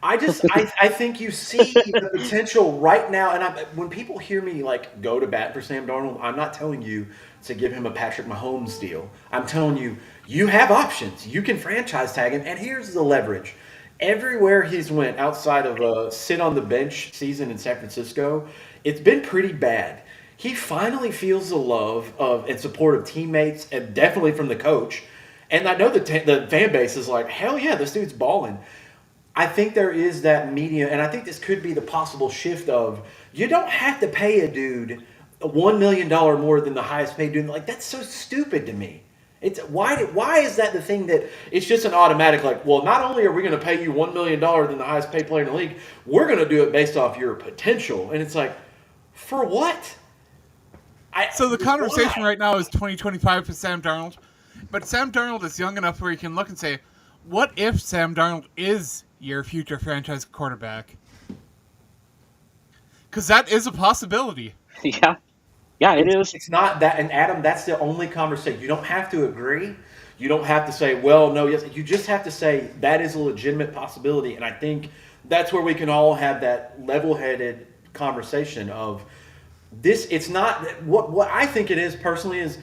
I think you see the potential right now, and when people hear me like go to bat for Sam Darnold, I'm not telling you to give him a Patrick Mahomes deal. I'm telling you, you have options. You can franchise tag him, and here's the leverage. Everywhere he's went outside of a sit on the bench season in San Francisco, it's been pretty bad. He finally feels the love of and support of teammates, and definitely from the coach. And I know the fan base is like, hell yeah, this dude's balling. I think there is that media, and I think this could be the possible shift of you don't have to pay a dude $1 million more than the highest paid dude. Like, that's so stupid to me. It's why is that the thing that it's just an automatic, like, well, not only are we going to pay you $1 million than the highest paid player in the league, we're going to do it based off your potential. And it's like, for what? So the conversation right now is 2025 for Sam Darnold, but Sam Darnold is young enough where he can look and say, what if Sam Darnold is your future franchise quarterback? Because that is a possibility. Yeah, it is. It's not that, and Adam, that's the only conversation. You don't have to agree. You don't have to say, well, no, yes. You just have to say that is a legitimate possibility, and I think that's where we can all have that level-headed conversation of this. It's not what I think it is personally is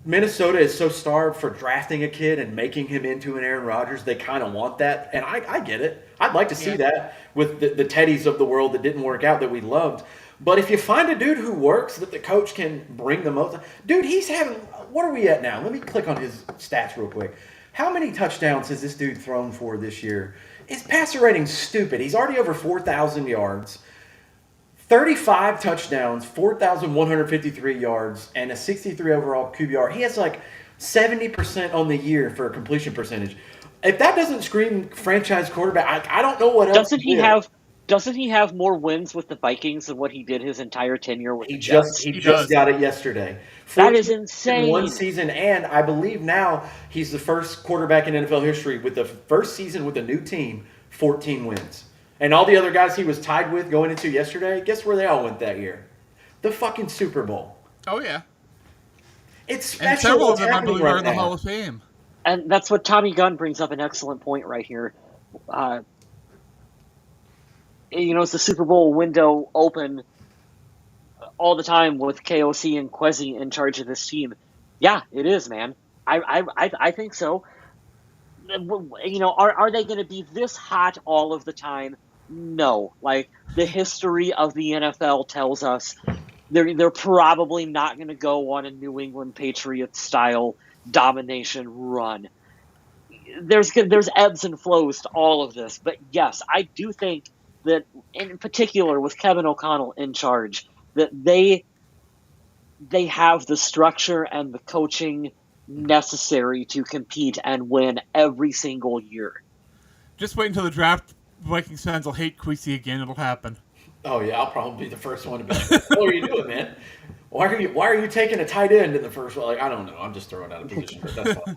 Minnesota is so starved for drafting a kid and making him into an Aaron Rodgers. They kind of want that, and I get it. I'd like to see that with the Teddies of the world that didn't work out that we loved. But if you find a dude who works that the coach can bring the most, dude, he's having. What are we at now? Let me click on his stats real quick. How many touchdowns has this dude thrown for this year? His passer rating's stupid. He's already over 4,000 yards. 35 touchdowns, 4,153 yards, and a 63 overall QBR. He has like 70% on the year for a completion percentage. If that doesn't scream franchise quarterback, I don't know what else. Doesn't he have more wins with the Vikings than what he did his entire tenure with the Jets? He just got it yesterday. That is insane. In one season, and I believe now he's the first quarterback in NFL history with the first season with a new team, 14 wins. And all the other guys he was tied with going into yesterday, guess where they all went that year? The fucking Super Bowl. Oh, yeah. It's special. And several of them, I believe, right are in the now. Hall of Fame. And that's what Tommy Gunn brings up an excellent point right here. It's the Super Bowl window open all the time with KOC and Kwesi in charge of this team. Yeah, it is, man. I think so. Are they going to be this hot all of the time? No. Like, the history of the NFL tells us they're probably not going to go on a New England Patriots style domination run. There's ebbs and flows to all of this, but yes, I do think that, in particular with Kevin O'Connell in charge, that they have the structure and the coaching necessary to compete and win every single year. Just wait until the draft. Vikings fans will hate Queasy again. It'll happen. Oh yeah, I'll probably be the first one to be like, "What are you doing, man? Why are you taking a tight end in the first one?" Like, I don't know. I'm just throwing out a position, but that's fine.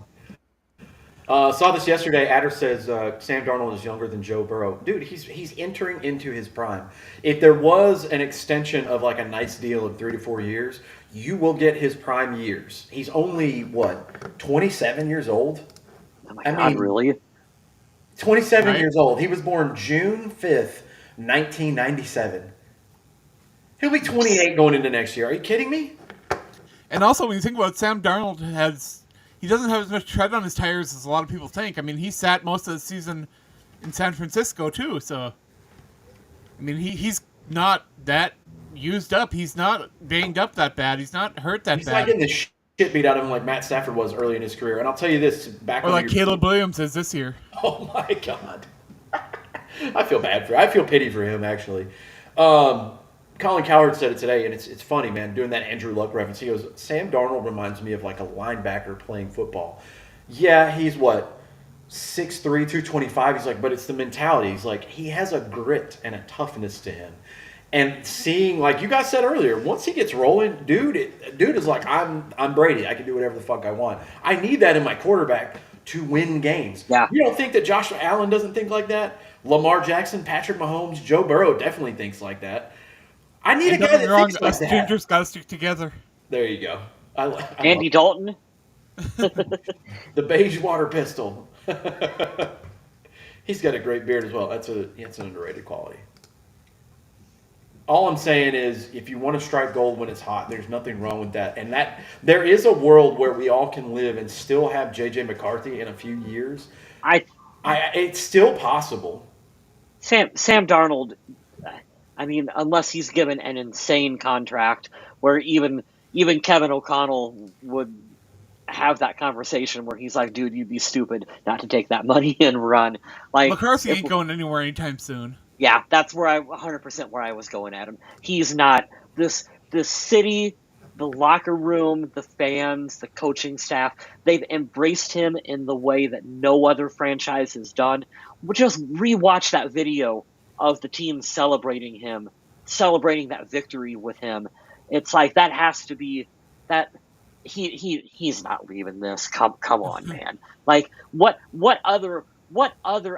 Saw this yesterday. Adder says Sam Darnold is younger than Joe Burrow. Dude, he's entering into his prime. If there was an extension of like a nice deal of 3 to 4 years, you will get his prime years. He's only what 27 years old. Oh my God, really? 27 Right. years old. He was born June 5th, 1997. He'll be 28 going into next year. Are you kidding me? And also, when you think about it, Sam Darnold he doesn't have as much tread on his tires as a lot of people think. I mean, he sat most of the season in San Francisco too. So, I mean, he's not that used up. He's not banged up that bad. He's not hurt that He's bad. not getting the shit beat out of him like Matt Stafford was early in his career. And I'll tell you this, back Or when like Caleb Williams is this year. Oh my God. I feel pity for him actually. Colin Cowherd said it today, and it's funny, man, doing that Andrew Luck reference. He goes, Sam Darnold reminds me of like a linebacker playing football. Yeah, he's what, 6'3", 225. He's like, but it's the mentality. He's like, he has a grit and a toughness to him. And seeing, like you guys said earlier, once he gets rolling, dude is like, I'm Brady. I can do whatever the fuck I want. I need that in my quarterback to win games. Yeah. You don't think that Josh Allen doesn't think like that? Lamar Jackson, Patrick Mahomes, Joe Burrow definitely thinks like that. I need a guy that thinks like us that. gingers got to stick together. There you go. I Andy Dalton. the beige water pistol. He's got a great beard as well. That's an underrated quality. All I'm saying is, if you want to strike gold when it's hot, there's nothing wrong with that. And that there is a world where we all can live and still have J.J. McCarthy in a few years. It's still possible. Sam Darnold. I mean, unless he's given an insane contract where even Kevin O'Connell would have that conversation where he's like, dude, you'd be stupid not to take that money and run. Like McCarthy ain't going anywhere anytime soon. Yeah, that's where 100% where I was going at him. He's not this city, the locker room, the fans, the coaching staff. They've embraced him in the way that no other franchise has done. We'll just rewatch that video of the team celebrating that victory with him. It's like that has to be that he's not leaving this. Come on, man. Like what other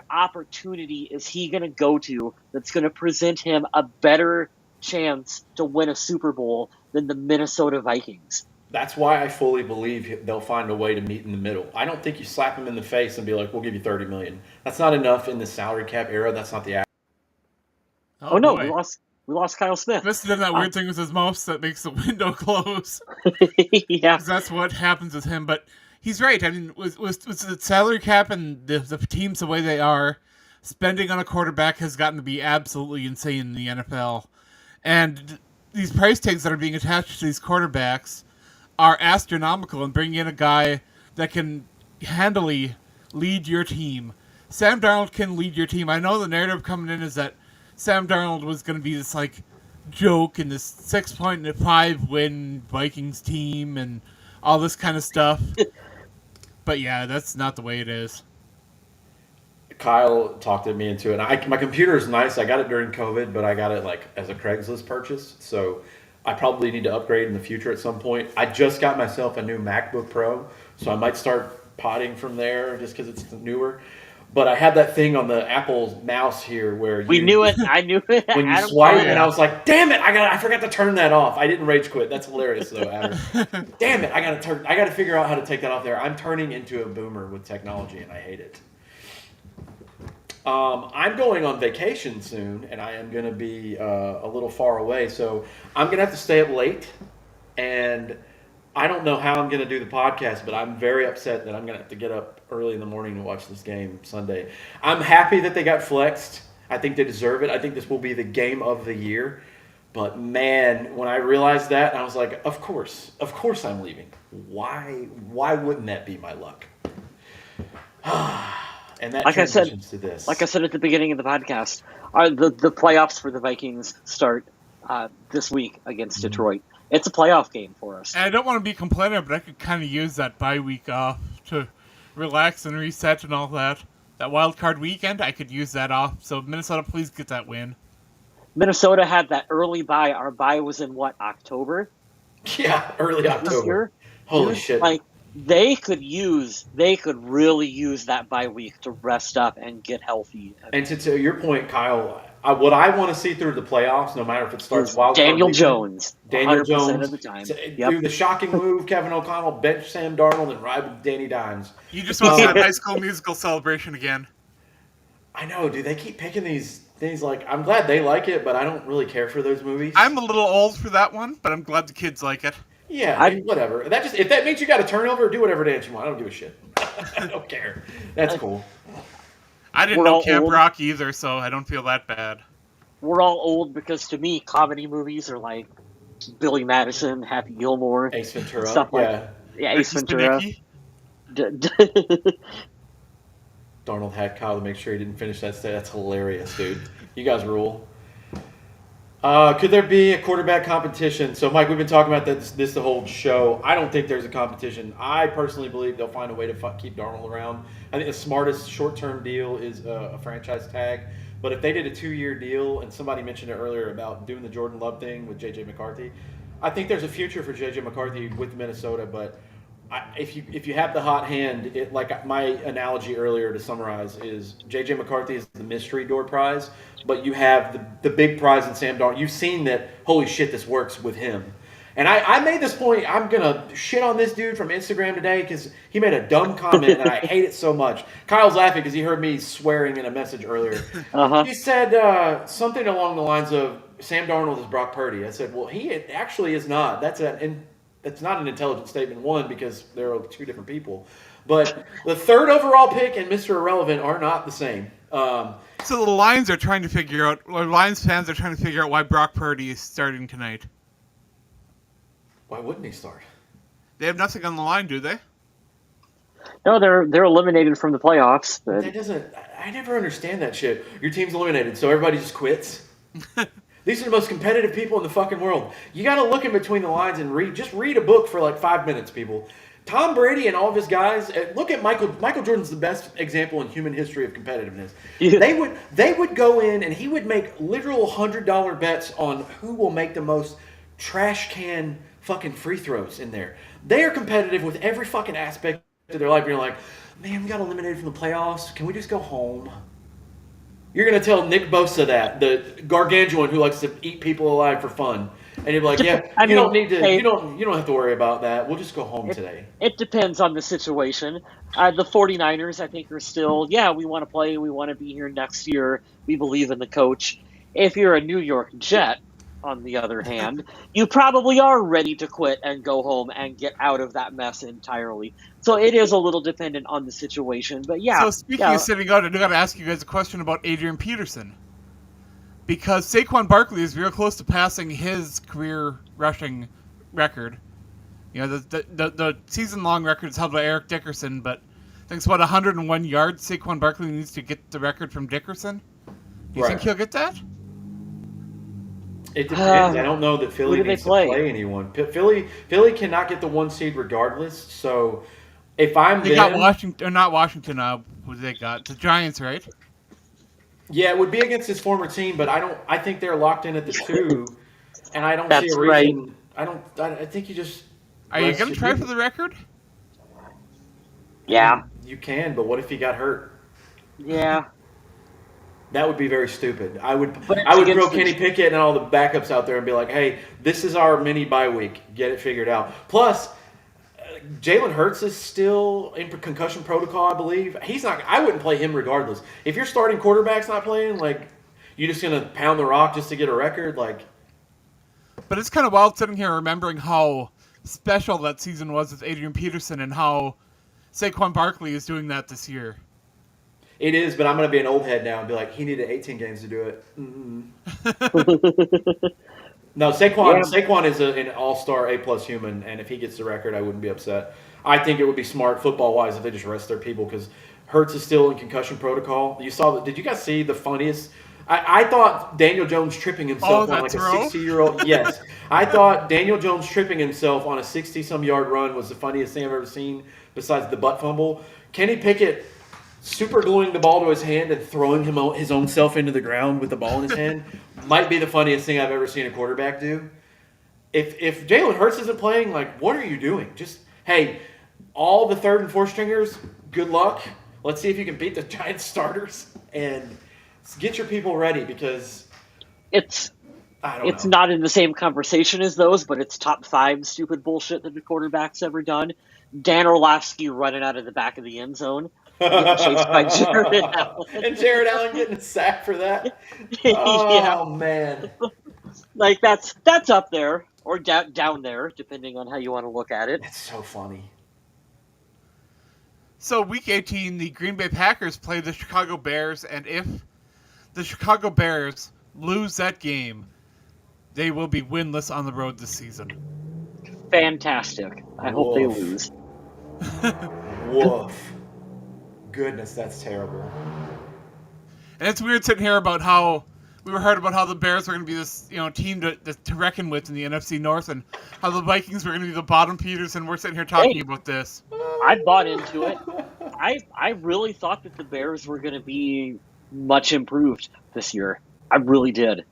opportunity is he going to go to that's going to present him a better chance to win a Super Bowl than the Minnesota Vikings? That's why I fully believe they'll find a way to meet in the middle. I don't think you slap him in the face and be like, "We'll give you $30 million." That's not enough in the salary cap era. That's not the. Oh no, boy. we lost Kyle Smith. Smith's done that weird thing with his mouse that makes the window close. Yeah, That's what happens with him. But he's right. I mean, with the salary cap and the teams the way they are, spending on a quarterback has gotten to be absolutely insane in the NFL. And these price tags that are being attached to these quarterbacks are astronomical, and bringing in a guy that can handily lead your team. Sam Darnold can lead your team. I know the narrative coming in is that Sam Darnold was going to be this like joke in this 6.5 win Vikings team and all this kind of stuff. But yeah, that's not the way it is. Kyle talked me into it. My computer is nice. I got it during COVID, but I got it like as a Craigslist purchase. So I probably need to upgrade in the future at some point. I just got myself a new MacBook Pro, so I might start potting from there just because it's newer. But I had that thing on the Apple mouse here where we knew it. I knew it. when you Adam swipe, Cole. and I was like, "Damn it! I forgot to turn that off." I didn't rage quit. That's hilarious, though. Adam. Damn it! I got to figure out how to take that off there. I'm turning into a boomer with technology, and I hate it. I'm going on vacation soon, and I am going to be a little far away, so I'm going to have to stay up late, and I don't know how I'm going to do the podcast, but I'm very upset that I'm going to have to get up early in the morning to watch this game Sunday. I'm happy that they got flexed. I think they deserve it. I think this will be the game of the year. But, man, when I realized that, I was like, of course I'm leaving. Why wouldn't that be my luck? And that Like I said, transitions to this. like I said at the beginning of the podcast, the playoffs for the Vikings start this week against Detroit. It's a playoff game for us. And I don't want to be complaining, but I could kind of use that bye week off to relax and reset and all that. That wild card weekend, I could use that off. So Minnesota, please get that win. Minnesota had that early bye. Our bye was in what, October? Yeah, early This October. year? Holy Dude, shit. Like they could really use that bye week to rest up and get healthy. And to your point, Kyle, what I want to see through the playoffs, no matter if it starts Is wild card Daniel weekend, Jones, Daniel 100% Jones of the time. do the shocking move, Kevin O'Connell bench Sam Darnold and ride with Danny Dimes. You just want to see that High School Musical celebration again. I know, dude. They keep picking these things. Like, I'm glad they like it, but I don't really care for those movies. I'm a little old for that one, but I'm glad the kids like it. Yeah, whatever. If that means you got a turnover, do whatever dance you want. I don't give a shit. I don't care. That's cool. I didn't know Camp Rock either, so I don't feel that bad. We're all old because to me, comedy movies are like Billy Madison, Happy Gilmore, Ace Ventura. stuff like Ace Ventura. Darnold had Kyle to make sure he didn't finish that state. That's hilarious, dude. You guys rule. Could there be a quarterback competition? So, Mike, we've been talking about this the whole show. I don't think there's a competition. I personally believe they'll find a way to keep Darnold around. I think the smartest short-term deal is a franchise tag. But if they did a 2-year deal, and somebody mentioned it earlier about doing the Jordan Love thing with J.J. McCarthy, I think there's a future for J.J. McCarthy with Minnesota. But if you have the hot hand, like my analogy earlier to summarize is J.J. McCarthy is the mystery door prize, but you have the big prize in Sam Darnold. You've seen that, holy shit, this works with him. And I made this point, I'm going to shit on this dude from Instagram today because he made a dumb comment and I hate it so much. Kyle's laughing because he heard me swearing in a message earlier. He said something along the lines of, Sam Darnold is Brock Purdy. I said, well, he actually is not. That's not an intelligent statement, one, because they're two different people. But the third overall pick and Mr. Irrelevant are not the same. So the Lions are trying to figure out, or Lions fans are trying to figure out why Brock Purdy is starting tonight. Why wouldn't he start? They have nothing on the line, do they? No, they're eliminated from the playoffs. But that doesn't. I never understand that shit. Your team's eliminated, so everybody just quits. These are the most competitive people in the fucking world. You got to look in between the lines and read a book for like 5 minutes, people. Tom Brady and all of his guys. Look at Michael. Michael Jordan's the best example in human history of competitiveness. Yeah. They would go in and he would make literal $100 bets on who will make the most trash can fucking free throws in there. They are competitive with every fucking aspect of their life. You're like, man, we got eliminated from the playoffs. Can we just go home? You're going to tell Nick Bosa that, the gargantuan who likes to eat people alive for fun. And you're like, yeah, you don't have to worry about that. We'll just go home today. It depends on the situation. The 49ers, I think, are still, we want to play. We want to be here next year. We believe in the coach. If you're a New York Jet, on the other hand, you probably are ready to quit and go home and get out of that mess entirely. So it is a little dependent on the situation. But yeah. So speaking of sitting out, I got to ask you guys a question about Adrian Peterson. Because Saquon Barkley is real close to passing his career rushing record. You know, the season-long record is held by Eric Dickerson, but I think it's about 101 yards Saquon Barkley needs to get the record from Dickerson. Do you think he'll get that? It depends. I don't know that Philly needs to play anyone. Philly cannot get the 1 seed regardless. So if they got Washington, or not Washington. Who they got? The Giants, right? Yeah, it would be against his former team, but I think they're locked in at the 2, and I don't see a reason. Right. I think you just. Are you going to try for the record? Yeah. You can, but what if he got hurt? Yeah. That would be very stupid. I would throw Kenny Pickett and all the backups out there and be like, hey, this is our mini bye week. Get it figured out. Plus, Jalen Hurts is still in concussion protocol, I believe. He's not. I wouldn't play him regardless. If your starting quarterback's not playing, like, you're just going to pound the rock just to get a record? Like. But it's kind of wild sitting here remembering how special that season was with Adrian Peterson and how Saquon Barkley is doing that this year. It is, but I'm going to be an old head now and be like, he needed 18 games to do it. No, Saquon is an all-star, A-plus human, and if he gets the record, I wouldn't be upset. I think it would be smart football-wise if they just rest their people because Hurts is still in concussion protocol. You saw that? Did you guys see the funniest? I thought Daniel Jones tripping himself on that like a throw? 60-year-old. Yes, I thought Daniel Jones tripping himself on a 60-some yard run was the funniest thing I've ever seen. Besides the butt fumble, Kenny Pickett super gluing the ball to his hand and throwing his own self into the ground with the ball in his hand might be the funniest thing I've ever seen a quarterback do. If Jalen Hurts isn't playing, like, what are you doing? Just, hey, all the third and fourth stringers, good luck. Let's see if you can beat the Giants starters and get your people ready because It's I don't it's know. not in the same conversation as those, but it's top 5 stupid bullshit that the quarterback's ever done. Dan Orlovsky running out of the back of the end zone, getting chased by Jared Allen. And Jared Allen getting a sack for that. Yeah, Oh man, like that's up there or down there, depending on how you want to look at it. it's so funny. So week 18, the Green Bay Packers play the Chicago Bears, and if the Chicago Bears lose that game, they will be winless on the road this season. Fantastic. I hope they Woof. lose. Woof. Goodness, that's terrible. And it's weird sitting here about how we were heard about how the Bears were going to be this team to reckon with in the NFC North, and how the Vikings were going to be the bottom feeders, and we're sitting here talking about this. I bought into it. I really thought that the Bears were going to be much improved this year. I really did.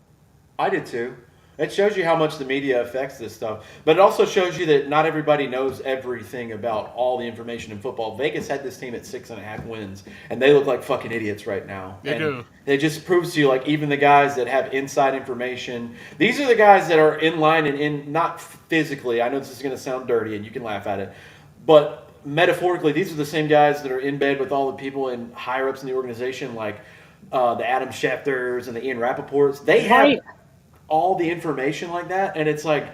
I did too. It shows you how much the media affects this stuff. But it also shows you that not everybody knows everything about all the information in football. Vegas had this team at 6.5 wins, and they look like fucking idiots right now. They and do. It just proves to you, like, even the guys that have inside information, these are the guys that are in line and in, not physically. I know this is going to sound dirty, and you can laugh at it. But metaphorically, these are the same guys that are in bed with all the people in higher ups in the organization, like the Adam Schefters and the Ian Rappaports. They have Right. all the information like that, and it's like,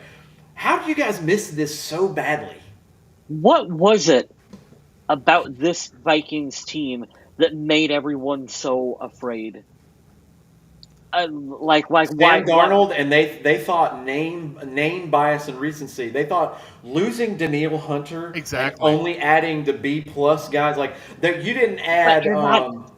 how do you guys miss this so badly? What was it about this Vikings team that made everyone so afraid? Like why? Sam Darnold, and they thought name bias and recency. They thought losing Daniil Hunter, Exactly. and only adding the B plus guys, like that. You didn't add. you're not-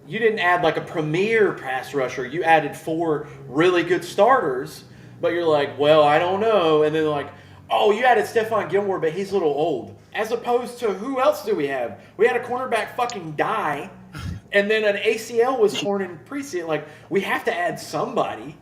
You didn't add like a premier pass rusher. You added 4 really good starters, but you're like, well, I don't know. And then like, oh, you added Stephon Gilmore, but he's a little old. As opposed to who else do we have? We had a cornerback fucking die, and then an ACL was torn in preseason. Like, we have to add somebody.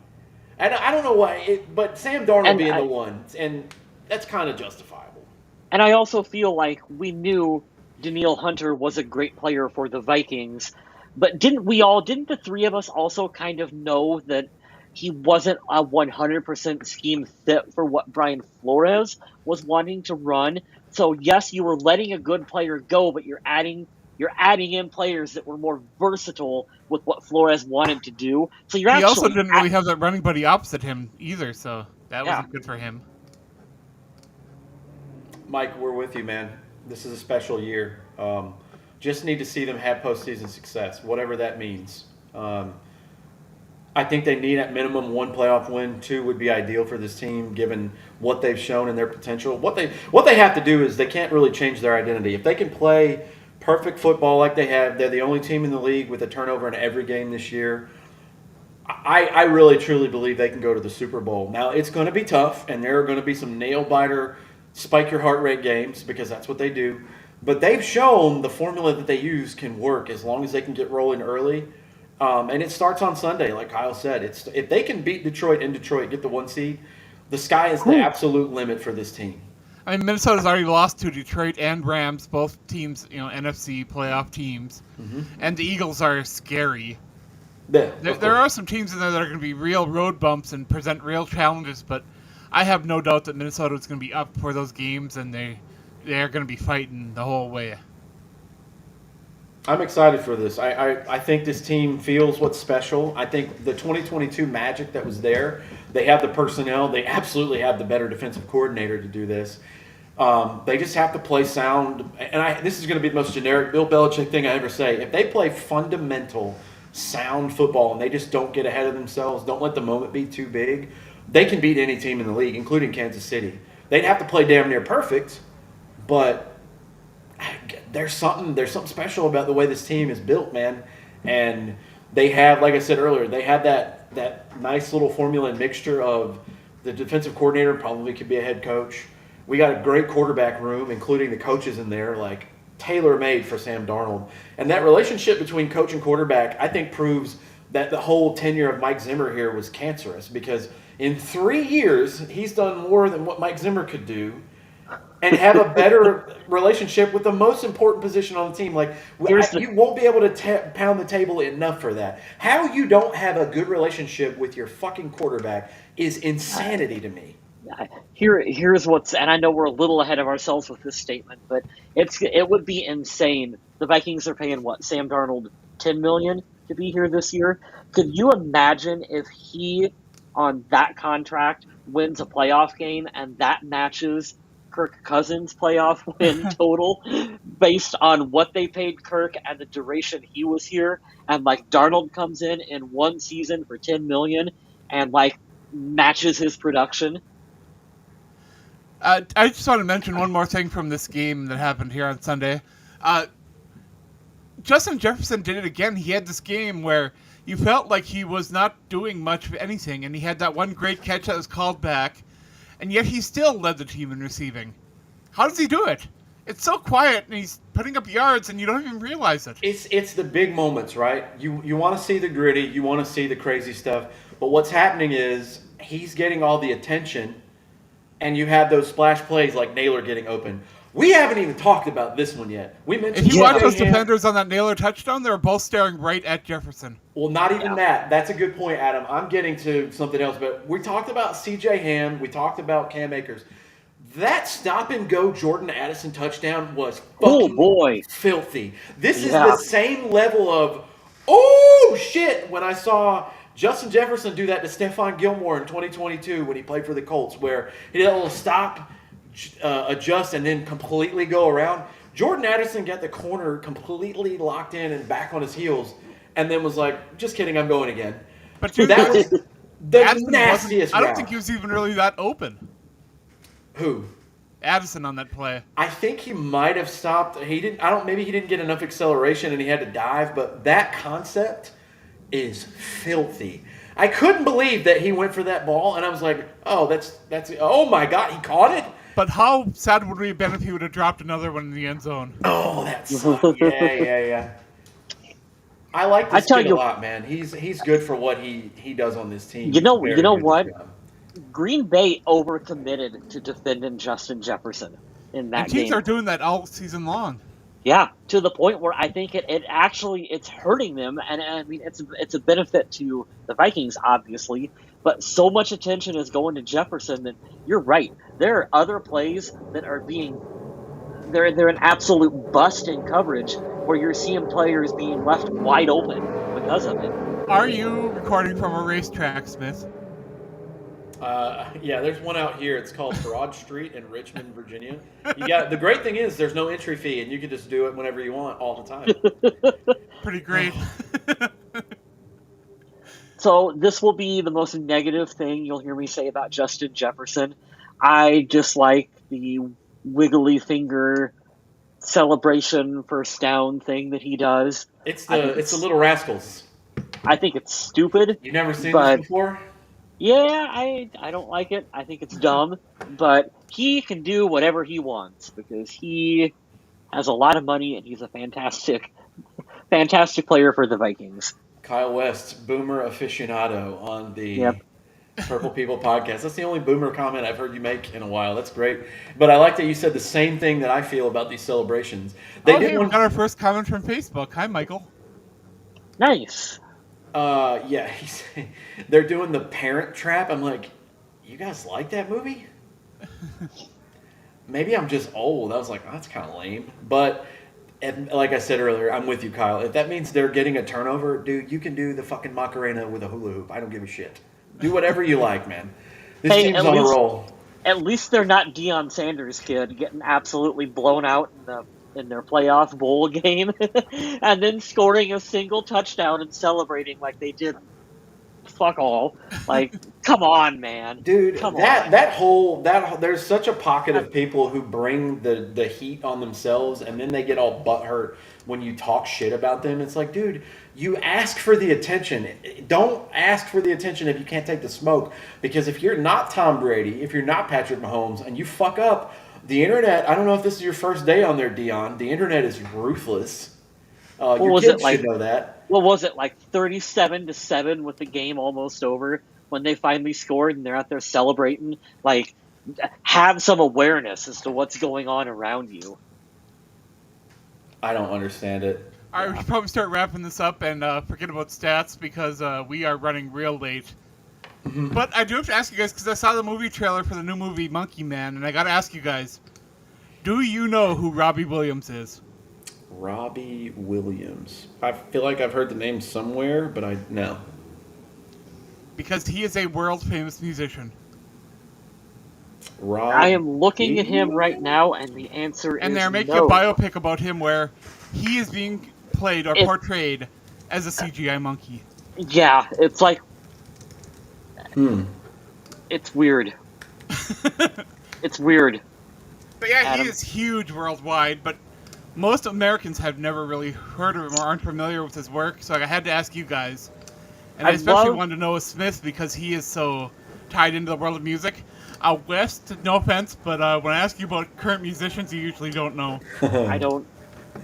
And I don't know why, but Sam Darnold And being the one, and that's kind of justifiable. And I also feel like we knew Daniil Hunter was a great player for the Vikings, but didn't the 3 of us also kind of know that he wasn't a 100% scheme fit for what Brian Flores was wanting to run? So yes, you were letting a good player go, but you're adding in players that were more versatile with what Flores wanted to do. So you're He actually also didn't really have that running buddy opposite him either, so that Yeah. wasn't good for him. Mike, we're with you, man. This is a special year. Just need to see them have postseason success, whatever that means. I think they need at minimum 1 playoff win. 2 would be ideal for this team, given what they've shown and their potential. What they have to do is they can't really change their identity. If they can play perfect football like they have, they're the only team in the league with a turnover in every game this year. I really truly believe they can go to the Super Bowl. Now it's going to be tough, and there are going to be some nail biter, spike your heart rate games because that's what they do. But they've shown the formula that they use can work as long as they can get rolling early. And it starts on Sunday, like Kyle said. If they can beat Detroit in Detroit, get the 1 seed, the sky is the absolute limit for this team. I mean, Minnesota's already lost to Detroit and Rams, both teams, NFC playoff teams. Mm-hmm. And the Eagles are scary. Yeah, There are some teams in there that are going to be real road bumps and present real challenges, but I have no doubt that Minnesota is going to be up for those games, and they're going to be fighting the whole way. I'm excited for this. I think this team feels what's special. I think the 2022 magic that was there, they have the personnel. They absolutely have the better defensive coordinator to do this. They just have to play sound. And this is going to be the most generic Bill Belichick thing I ever say. If they play fundamental, sound football and they just don't get ahead of themselves, don't let the moment be too big, they can beat any team in the league, including Kansas City. They'd have to play damn near perfect, but there's something special about the way this team is built, man. And they have, like I said earlier, they have that nice little formula and mixture of the defensive coordinator probably could be a head coach. We got a great quarterback room, including the coaches in there, like tailor-made for Sam Darnold. And that relationship between coach and quarterback, I think, proves that the whole tenure of Mike Zimmer here was cancerous, because in 3 years, he's done more than what Mike Zimmer could do and have a better relationship with the most important position on the team. Like, you won't be able to pound the table enough for that. How you don't have a good relationship with your fucking quarterback is insanity to me. Here's what's, and I know we're a little ahead of ourselves with this statement, but it would be insane. The Vikings are paying Sam Darnold $10 million to be here this year. Could you imagine if he, on that contract, wins a playoff game and that matches Kirk Cousins' playoff win total based on what they paid Kirk and the duration he was here, and like Darnold comes in one season for $10 million and like matches his production? I just want to mention one more thing from this game that happened here on Sunday. Justin Jefferson did it again. He had this game where you felt like he was not doing much of anything, and he had that one great catch that was called back, and yet he still led the team in receiving. How does he do it? It's so quiet, and he's putting up yards, and you don't even realize it. It's the big moments, right? You want to see the gritty, you want to see the crazy stuff, but what's happening is he's getting all the attention, and you have those splash plays like Naylor getting open. We haven't even talked about this one yet. We mentioned if you watch those defenders on that Naylor touchdown, they were both staring right at Jefferson. Well, not even that. That's a good point, Adam. I'm getting to something else, but we talked about C.J. Ham. We talked about Cam Akers. That stop-and-go Jordan Addison touchdown was fucking filthy. This is the same level of, oh, shit, when I saw Justin Jefferson do that to Stephon Gilmore in 2022 when he played for the Colts, where he did a little stop, adjust, and then completely go around. Jordan Addison got the corner completely locked in and back on his heels, and then was like, just kidding, I'm going again. But dude, that was the Addison nastiest I don't route. think he was even really that open. Who? Addison on that play. I think he might have stopped. Maybe he didn't get enough acceleration and he had to dive, but that concept is filthy. I couldn't believe that he went for that ball, and I was like, oh, oh my God, he caught it? But how sad would we have been if he would have dropped another one in the end zone? Oh, that sucked. Yeah. I like this kid a lot, man. He's good for what he does on this team. You know what? Green Bay overcommitted to defending Justin Jefferson in that game. Teams are doing that all season long. Yeah, to the point where I think it's hurting them, and I mean it's a benefit to the Vikings, obviously, but so much attention is going to Jefferson that you're right. There are other plays that are they're an absolute bust in coverage where you're seeing players being left wide open because of it. Are you recording from a racetrack, Smith? Yeah, there's one out here. It's called Broad Street in Richmond, Virginia. The great thing is there's no entry fee, and you can just do it whenever you want, all the time. Pretty great. So this will be the most negative thing you'll hear me say about Justin Jefferson. I dislike the wiggly finger celebration first down thing that he does. It's the Little Rascals. I think it's stupid. You've never seen this before? Yeah, I don't like it. I think it's dumb, but he can do whatever he wants because he has a lot of money and he's a fantastic player for the Vikings. Kyle West, Boomer aficionado on the Purple People podcast. That's the only Boomer comment I've heard you make in a while. That's great. But I like that you said the same thing that I feel about these celebrations. We got our first comment from Facebook. Hi, Michael. Nice. Yeah, they're doing the Parent Trap. I'm like, you guys like that movie? Maybe I'm just old. I was like, oh, that's kind of lame. But like I said earlier, I'm with you, Kyle. If that means they're getting a turnover, dude, you can do the fucking Macarena with a hula hoop. I don't give a shit. Do whatever you like, man. This team's on a roll. At least they're not Deion Sanders' kid getting absolutely blown out in their playoff bowl game and then scoring a single touchdown and celebrating like they did fuck all. Like, come on, man. Dude, Come that on. that whole there's such a pocket of people who bring the heat on themselves, and then they get all butthurt when you talk shit about them. It's like, dude, you ask for the attention. Don't ask for the attention if you can't take the smoke. Because if you're not Tom Brady, if you're not Patrick Mahomes, and you fuck up, the internet. I don't know if this is your first day on there, Dion. The internet is ruthless. Your Was kids it like? should know that. What was it like? 37-7 with the game almost over when they finally scored, and they're out there celebrating. Like, have some awareness as to what's going on around you. I don't understand it. All right, we should probably start wrapping this up and forget about stats because we are running real late. But I do have to ask you guys, because I saw the movie trailer for the new movie Monkey Man, and I got to ask you guys, do you know who Robbie Williams is? Robbie Williams. I feel like I've heard the name somewhere, but I no. Because he is a world-famous musician. I am looking at him right now, and the answer is And they're making no. a biopic about him where he is being played or portrayed as a CGI monkey. Yeah, it's like... It's weird. It's weird. But yeah, Adam. he is huge worldwide, but most Americans have never really heard of him or aren't familiar with his work, so I had to ask you guys. And I especially wanted to know Smith because he is so tied into the world of music. West, no offense, but when I ask you about current musicians, you usually don't know. I don't...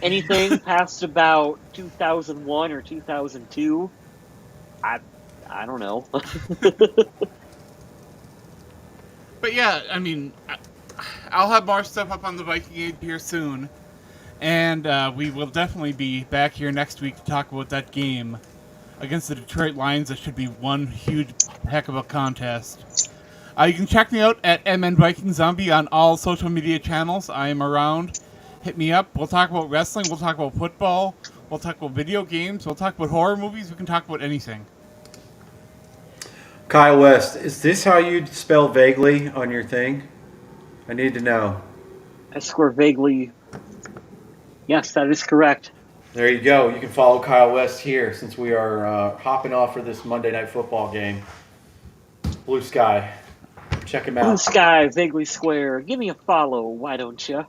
Anything past about 2001 or 2002, I don't know. But yeah, I mean, I'll have more stuff up on the Viking Age here soon. And we will definitely be back here next week to talk about that game against the Detroit Lions. That should be one huge heck of a contest. You can check me out at MN Viking Zombie on all social media channels. I am around. Hit me up. We'll talk about wrestling. We'll talk about football. We'll talk about video games. We'll talk about horror movies. We can talk about anything. Kyle West, is this how you spell vaguely on your thing? I need to know. I score vaguely. Yes, that is correct. There you go. You can follow Kyle West here since we are hopping off for this Monday Night Football game. Blue Sky. Check him out. Blue Sky, vaguely square. Give me a follow, why don't you?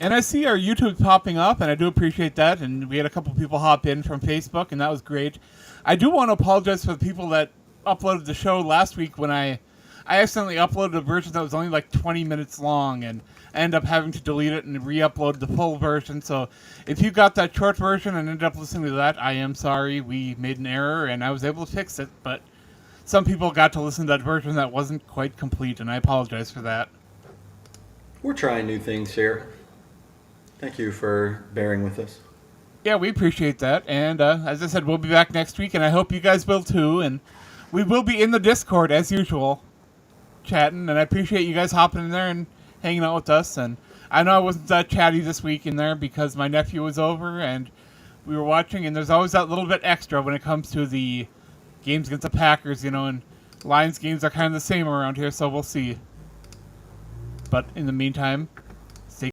And I see our YouTube popping up, and I do appreciate that. And we had a couple people hop in from Facebook, and that was great. I do want to apologize for the people that uploaded the show last week when I accidentally uploaded a version that was only like 20 minutes long, and I ended up having to delete it and re-upload the full version. So if you got that short version and ended up listening to that, I am sorry. We made an error, and I was able to fix it, but some people got to listen to that version that wasn't quite complete, and I apologize for that. We're trying new things here. Thank you for bearing with us. Yeah, we appreciate that. And as I said, we'll be back next week, and I hope you guys will too. And we will be in the Discord as usual, chatting. And I appreciate you guys hopping in there and hanging out with us. And I know I wasn't that chatty this week in there because my nephew was over and we were watching. And there's always that little bit extra when it comes to the games against the Packers, you know. And Lions games are kind of the same around here, so we'll see. But in the meantime,